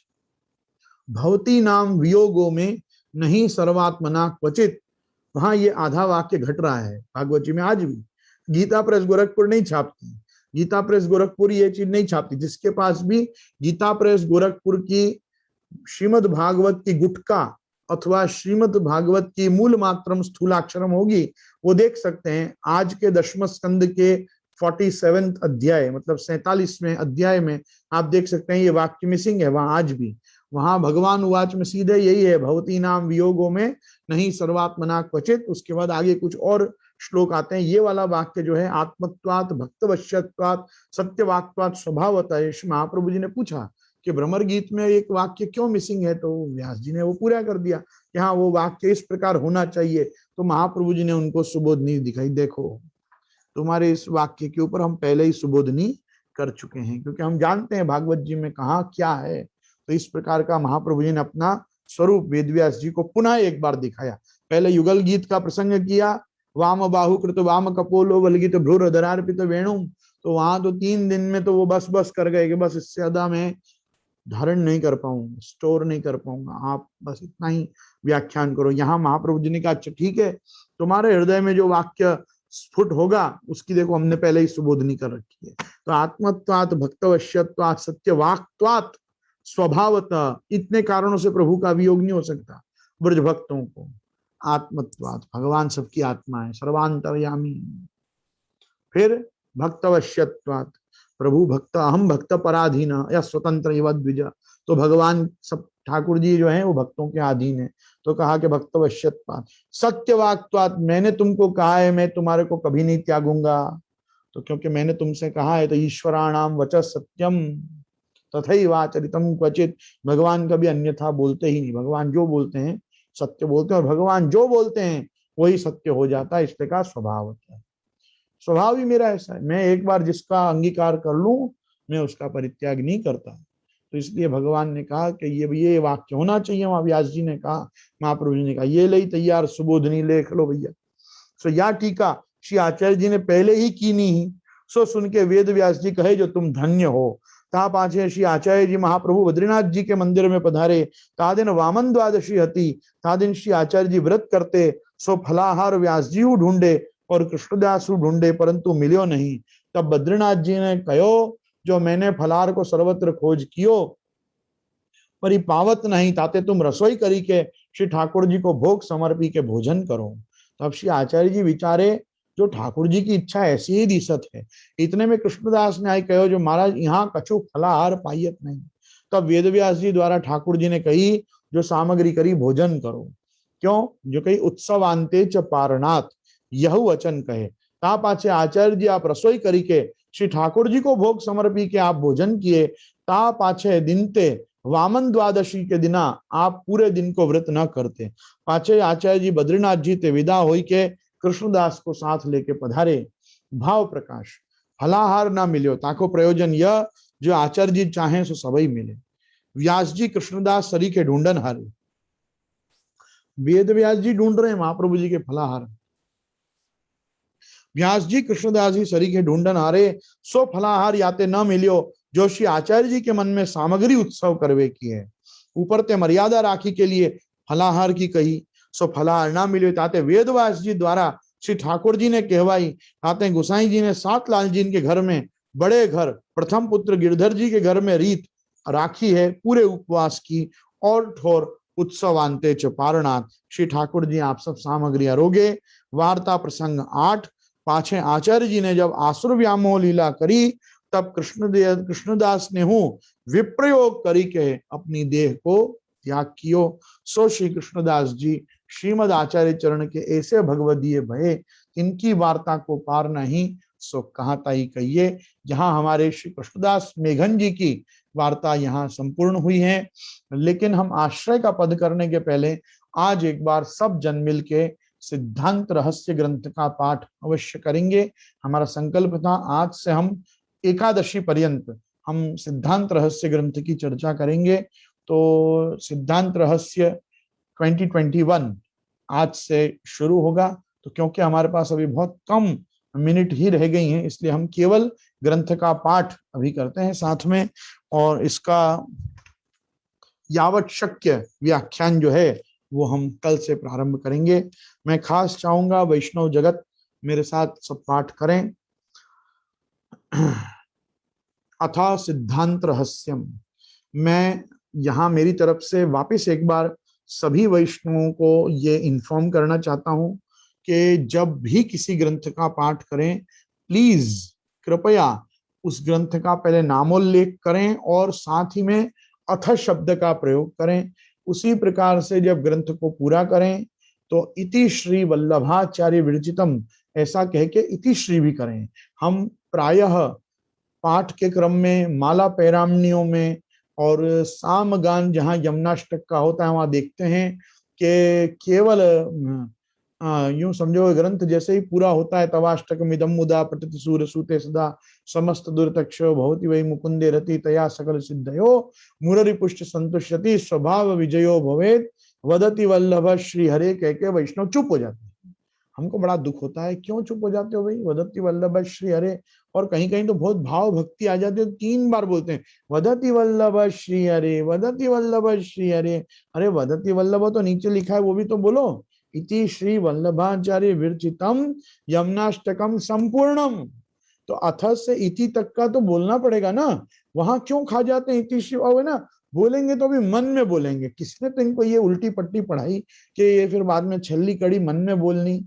भवती नाम वियोगो में नहीं सर्वात्मना क्वचित। वहां ये आधा वाक्य घट रहा है भागवत जी में आज भी। गीता प्रेस गोरखपुर नहीं छापती, गीता प्रेस गोरखपुर ये चीज नहीं छापती। जिसके पास भी गीता प्रेस गोरखपुर की श्रीमद् भागवत की गुटका अथवा श्रीमद् भागवत की मूल मात्रम स्थूलाक्षरम होगी, वो देख सकते हैं। आज के 10वें स्कंद के 47वें अध्याय मतलब 47वें अध्याय में आप देख सकते हैं ये वाक्य मिसिंग है वहां आज भी। वहां भगवान उवाच में सीधे यही है, भवती नाम वियोगो में नहीं सर्वात्मना क्वचित। उसके बाद आगे कुछ और श्लोक आते हैं। ये वाला वाक्य जो है आत्मत्वात् भक्तवश्यत्वात् सत्यवाक्त्वात् स्वभावतः, महाप्रभु जी ने पूछा कि भ्रमर गीत में एक वाक्य क्यों मिसिंग है, तो व्यास जी ने वो पूरा कर दिया कि हाँ वो वाक्य इस प्रकार होना चाहिए। तो महाप्रभु जी ने उनको सुबोधनी दिखाई, देखो तुम्हारे इस वाक्य के ऊपर हम पहले ही सुबोधनी कर चुके हैं, क्योंकि हम जानते हैं भागवत जी में कहा क्या है। तो इस प्रकार का महाप्रभु जी ने अपना स्वरूप वेदव्यास जी को पुनः एक बार दिखाया। पहले युगल गीत का प्रसंग किया, वाम बाहु कृत वाम कपोलो बलगित भ्रूर धरार्पित वेणु। तो वहां तो 3 दिन में तो वो बस कर गए कि बस इससे ज्यादा मैं धारण नहीं कर पाऊंगा, स्टोर नहीं कर पाऊंगा, आप बस इतना ही व्याख्यान करो। यहाँ महाप्रभु जी ने कहा अच्छा ठीक है, तुम्हारे हृदय में जो वाक्य स्फुट होगा उसकी देखो हमने पहले ही सुबोधनी कर रखी है। तो आत्मत्वात् भक्तवश्यत्वात् सत्यवाक्त्वात् स्वभावतः, इतने कारणों से प्रभु का वियोग नहीं हो सकता ब्रज भक्तों को। आत्मत्वात्, भगवान सबकी आत्मा है, सर्वांतर्यामी। फिर भक्तवश्यत्वात्, प्रभु भक्त, अहम भक्त पराधीन या स्वतंत्र युवा द्विज। तो भगवान सब ठाकुर जी जो हैं वो भक्तों के अधीन है। तो कहा कि भक्तवश्यत्वात्। सत्यवाक्त्वात्, मैंने तुमको कहा है मैं तुम्हारे को कभी नहीं त्यागूंगा। तो क्योंकि मैंने तुमसे कहा है तो ईश्वराणाम वचः सत्यम तथैवाचरितम क्वचित। भगवान कभी अन्यथा बोलते ही नहीं, भगवान जो बोलते हैं सत्य बोलते हैं, और भगवान जो बोलते हैं वही सत्य हो जाता है। इसलिए का स्वभाव होता है, स्वभाव ही मेरा ऐसा है, मैं एक बार जिसका अंगीकार कर लूं मैं उसका परित्याग नहीं करता। तो इसलिए भगवान ने कहा कि ये वाक्य होना चाहिए। वहां व्यास जी ने कहा, महाप्रभु जी ने कहा ये ले तैयार सुबोधनी लेख लो भैया। सो या टीका श्री आचार्य जी ने पहले ही की नहीं। सो सुन के वेद व्यास जी कहे जो तुम धन्य हो। ता पाछे श्री आचार्य जी महाप्रभु बद्रीनाथ जी के मंदिर में पधारे। ता दिन वामन द्वादशी हती, ता दिन श्री आचार्य जी व्रत करते। सो फलाहार व्यास जी ढूंढे और कृष्णदास ढूंढे, परंतु मिलो नहीं। तब बद्रीनाथ जी ने कहो जो मैंने फलाहार को सर्वत्र खोज कियो पर पावत नहीं, ताते तुम रसोई करी के श्री ठाकुर जी को भोग समर्पी के भोजन करो। तब श्री आचार्य जी विचारे जो ठाकुर जी की इच्छा ऐसी ही दिसत है। इतने में कृष्णदास ने आई कहो जो महाराज यहाँ कछु फलाहार पाइयत नहीं। तब वेदव्यास जी द्वारा ठाकुर जी ने कही जो सामग्री करी भोजन करो। क्यों? जो कही उत्सवांते च पारनाथ यह वचन कहे। ता पाछे आचार्य जी आप रसोई करी के श्री ठाकुर जी को भोग समर्पी के आप भोजन किए। ता पाछे दिन ते वामन द्वादशी के दिना आप पूरे दिन को व्रत न करते। पाछे आचार्य जी बद्रीनाथ जी ते विदा होई के कृष्णदास को साथ लेके पधारे। भाव प्रकाश फलाहार ना मिलो ताको प्रयोजन यह जो आचार्य जी चाहे सो सबई मिले। व्यास जी कृष्णदास सरी के ढूंढन हारे। वेद व्यास जी ढूंढ रहे हैं महाप्रभु जी के फलाहार। व्यास जी कृष्णदास जी सरी के ढूंढन हारे सो फलाहार याते न मिलियो जो श्री आचार्य जी के मन में सामग्री उत्सव करवे की है। ऊपर ते मर्यादा राखी के लिए फलाहार की कही सो फलाहार ना मिलियो ताते वेदव्यास जी द्वारा श्री ठाकुर जी ने कहवाई। ताते गुसाई जी ने सात लाल जी के घर में बड़े घर प्रथम पुत्र गिरधर जी के घर में रीत राखी है पूरे उपवास की और ठोर उत्सवांते च पारनाथ। श्री ठाकुर जी आप सब सामग्री अरोगे। वार्ता प्रसंग 8 पाछे आचार्य जी ने जब आसुर व्यामोह लीला करी तब कृष्णदास ने हूं विप्रयोग करी के अपनी देह को त्याग कियो। सो श्री कृष्णदास जी श्रीमद आचार्य चरण के ऐसे भगवदीय भये इनकी वार्ता को पार नहीं सो कहा ताई कहिए। जहां हमारे श्री कृष्णदास मेघन जी की वार्ता यहाँ संपूर्ण हुई है। लेकिन हम आश्रय का पद करने के पहले आज एक बार सब जन मिल के सिद्धांत रहस्य ग्रंथ का पाठ अवश्य करेंगे। हमारा संकल्प था आज से हम एकादशी पर्यंत हम सिद्धांत रहस्य ग्रंथ की चर्चा करेंगे। तो सिद्धांत रहस्य 2021 आज से शुरू होगा। तो क्योंकि हमारे पास अभी बहुत कम मिनट ही रह गई हैं इसलिए हम केवल ग्रंथ का पाठ अभी करते हैं साथ में, और इसका यावत शक्य व्याख्यान जो है वो हम कल से प्रारंभ करेंगे। मैं खास चाहूंगा वैष्णव जगत मेरे साथ सब पाठ करें। अथा सिद्धांत रहस्यम। मैं यहाँ मेरी तरफ से वापस एक बार सभी वैष्णवों को ये इन्फॉर्म करना चाहता हूँ कि जब भी किसी ग्रंथ का पाठ करें प्लीज कृपया उस ग्रंथ का पहले नामोल्लेख करें और साथ ही में अथ शब्द का प्रयोग करें। उसी प्रकार से जब ग्रंथ को पूरा करें तो इति श्री वल्लभाचार्य विरचितम ऐसा कह के इति श्री भी करें। हम प्रायः पाठ के क्रम में माला पैरामणियों में और सामगान जहाँ यमुनाष्टक का होता है वहां देखते हैं कि केवल यूं समझो ग्रंथ जैसे ही पूरा होता है तवाष्टकम इदम मुदा पठति सूर सूते सदा समस्त दुर्तक्षो भवति वै मुकुंदे रति तया सकल सिद्धयो मुररि पुष्ट संतुष्यति स्वभाव विजयो भवेत वदति वल्लभ श्री हरे कह के वैष्णव चुप हो जाते हैं। हमको बड़ा दुख होता है, क्यों चुप हो जाते हो भाई? वदति वल्लभ श्री हरे, और कहीं कहीं तो बहुत भाव भक्ति आ जाती है, 3 बार बोलते हैं वदति वल्लभ श्री हरे, वदति वल्लभ श्री हरे। अरे वदति वल्लभ तो नीचे लिखा है वो भी तो बोलो। इति श्री वल्लभाचार्य विरचितम यमुनाष्टकम संपूर्णम। तो अथ से इति तक का तो बोलना पड़ेगा ना, वहां क्यों खा जाते हैं इति श्री? और ना बोलेंगे तो भी मन में बोलेंगे। किसने तो इनको ये उल्टी पट्टी पढ़ाई कि ये फिर बाद में छल्ली कड़ी मन में बोलनी?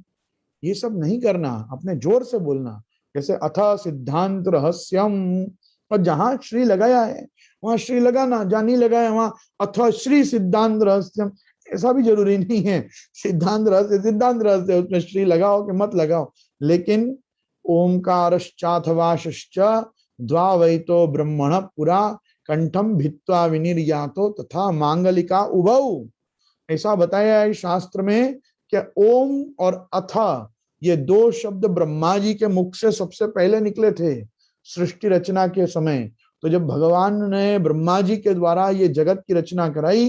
ये सब नहीं करना, अपने जोर से बोलना। जैसे अथा सिद्धांत रहस्यम, और जहां श्री लगाया है वहां श्री लगाना, जहां नहीं लगाया वहां अथा श्री सिद्धांत रहस्यम, ऐसा भी जरूरी नहीं है। सिद्धांत रहस्य उसमें श्री लगाओ कि मत लगाओ, लेकिन ओंकारश्चाथवाश्च द्वावैतो ब्रह्मण पुरा कंठम भित्वा विनिर्यातो तथा मांगलिका उभौ। ऐसा बताया है शास्त्र में कि ओम और अथ ये 2 शब्द ब्रह्मा जी के मुख से सबसे पहले निकले थे सृष्टि रचना के समय। तो जब भगवान ने ब्रह्मा जी के द्वारा ये जगत की रचना कराई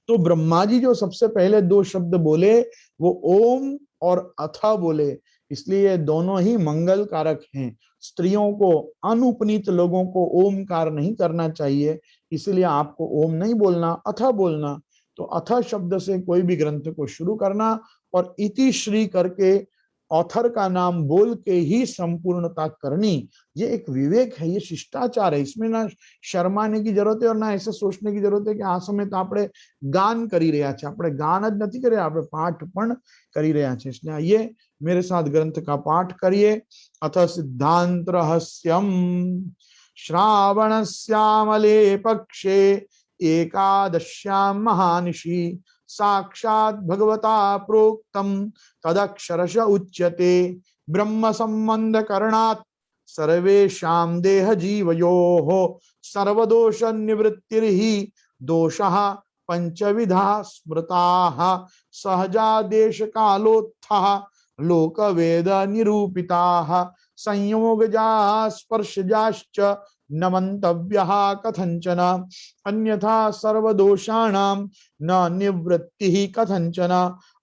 तो ब्रह्मा जी जो सबसे पहले 2 शब्द बोले वो ओम और अथा बोले, इसलिए दोनों ही मंगल कारक हैं। स्त्रियों को, अनुपनीत लोगों को ओमकार नहीं करना चाहिए, इसलिए आपको ओम नहीं बोलना, अथा बोलना। तो अथा शब्द से कोई भी ग्रंथ को शुरू करना और इति श्री करके ऑथर का नाम बोल के ही संपूर्णता करनी, ये एक विवेक है, ये शिष्टाचार है। इसमें ना शर्माने की जरूरत है और ना ऐसे सोचने की जरूरत है कि आ समय तो આપણે ગાન કરી રહ્યા છે, આપણે ગાન જ નથી કરી, આપણે પાઠ પણ કરી રહ્યા છે। इसलिए आइए मेरे साथ ग्रंथ का पाठ करिए। अथ सिद्धांत रहस्यम श्रावणस्यामले पक्षे एकादश्यां महानिशि साक्षात् भगवता प्रोक्तम तदक्षरश उच्यते ब्रह्म संबंध करणात् सर्वेषां देह जीवयोः सर्वदोष निवृत्तिर्हि दोषः पंचविधा स्मृताः सहजा देश कालोत्थः लोकवेद निरूपिताः संयोगजा स्पर्शजाश्च न मंतव्यः कथंचन अन्यथा सर्वदोषाणां न निवृत्तिः कथंचन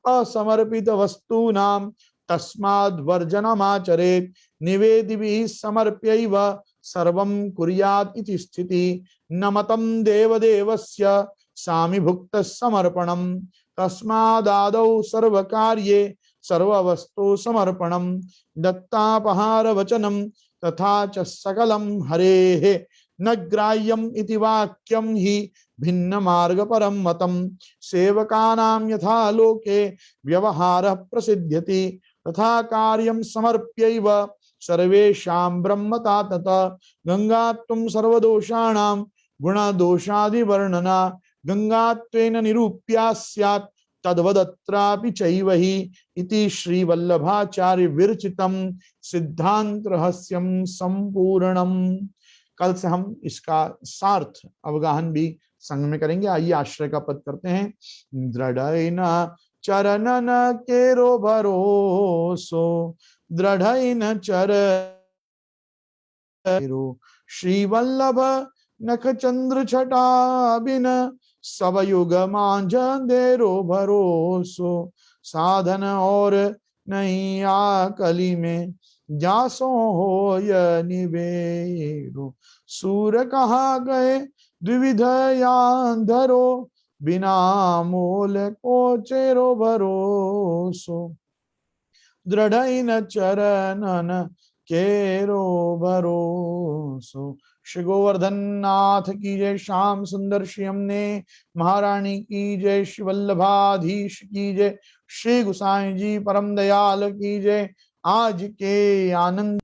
असमर्पित वस्तूनां तस्माद् वर्जनमाचरेत् निवेदिभिः समर्प्यैव सर्वं कुर्यात् इति स्थिति न मतं देवदेवस्य सामिभुक्त समर्पणम् तस्मादादौ सर्वकार्ये सर्ववस्तु समर्पणम् दत्तापहार वचनम् तथा च सकलं हरेः न ग्राह्यम् इति वाक्यं हि भिन्न मार्ग परम मतम् सेवकानां यथा लोके व्यवहारः प्रसिद्ध्यति तथा कार्यं समर्प्यैव सर्वेषां ब्रह्मता तथा गंगात्वं सर्वदोषाणां गुणदोषादि वर्णना गंगात्वेन निरूप्या स्यात् तद्वदत्रापि चैव हि इति श्री वल्लभाचार्य विरचितम सिद्धांत रहस्यम संपूर्णम। कल से हम इसका सार्थ अवगाहन भी संग में करेंगे। आइए आश्रय का पद करते हैं। दृढ़ चरणन केरो भरोसो दृढ़ चरणो श्री वल्लभ नख चंद्र छटा बिन सब युग मांझ अंधेरो भरोसो साधन और नहीं आकली में जासो हो य निबेरो सूर कहा गए द्विविध याधरो बिना मोल को चेरो भरोसो दृढ़ न चरणन केरो भरोसो। श्री गोवर्धन नाथ की जय, श्याम सुंदर श्री हमने महारानी की जय, श्री वल्लभाधीश की जय, श्री गुसाई जी परम दयाल की जय। आज के आनंद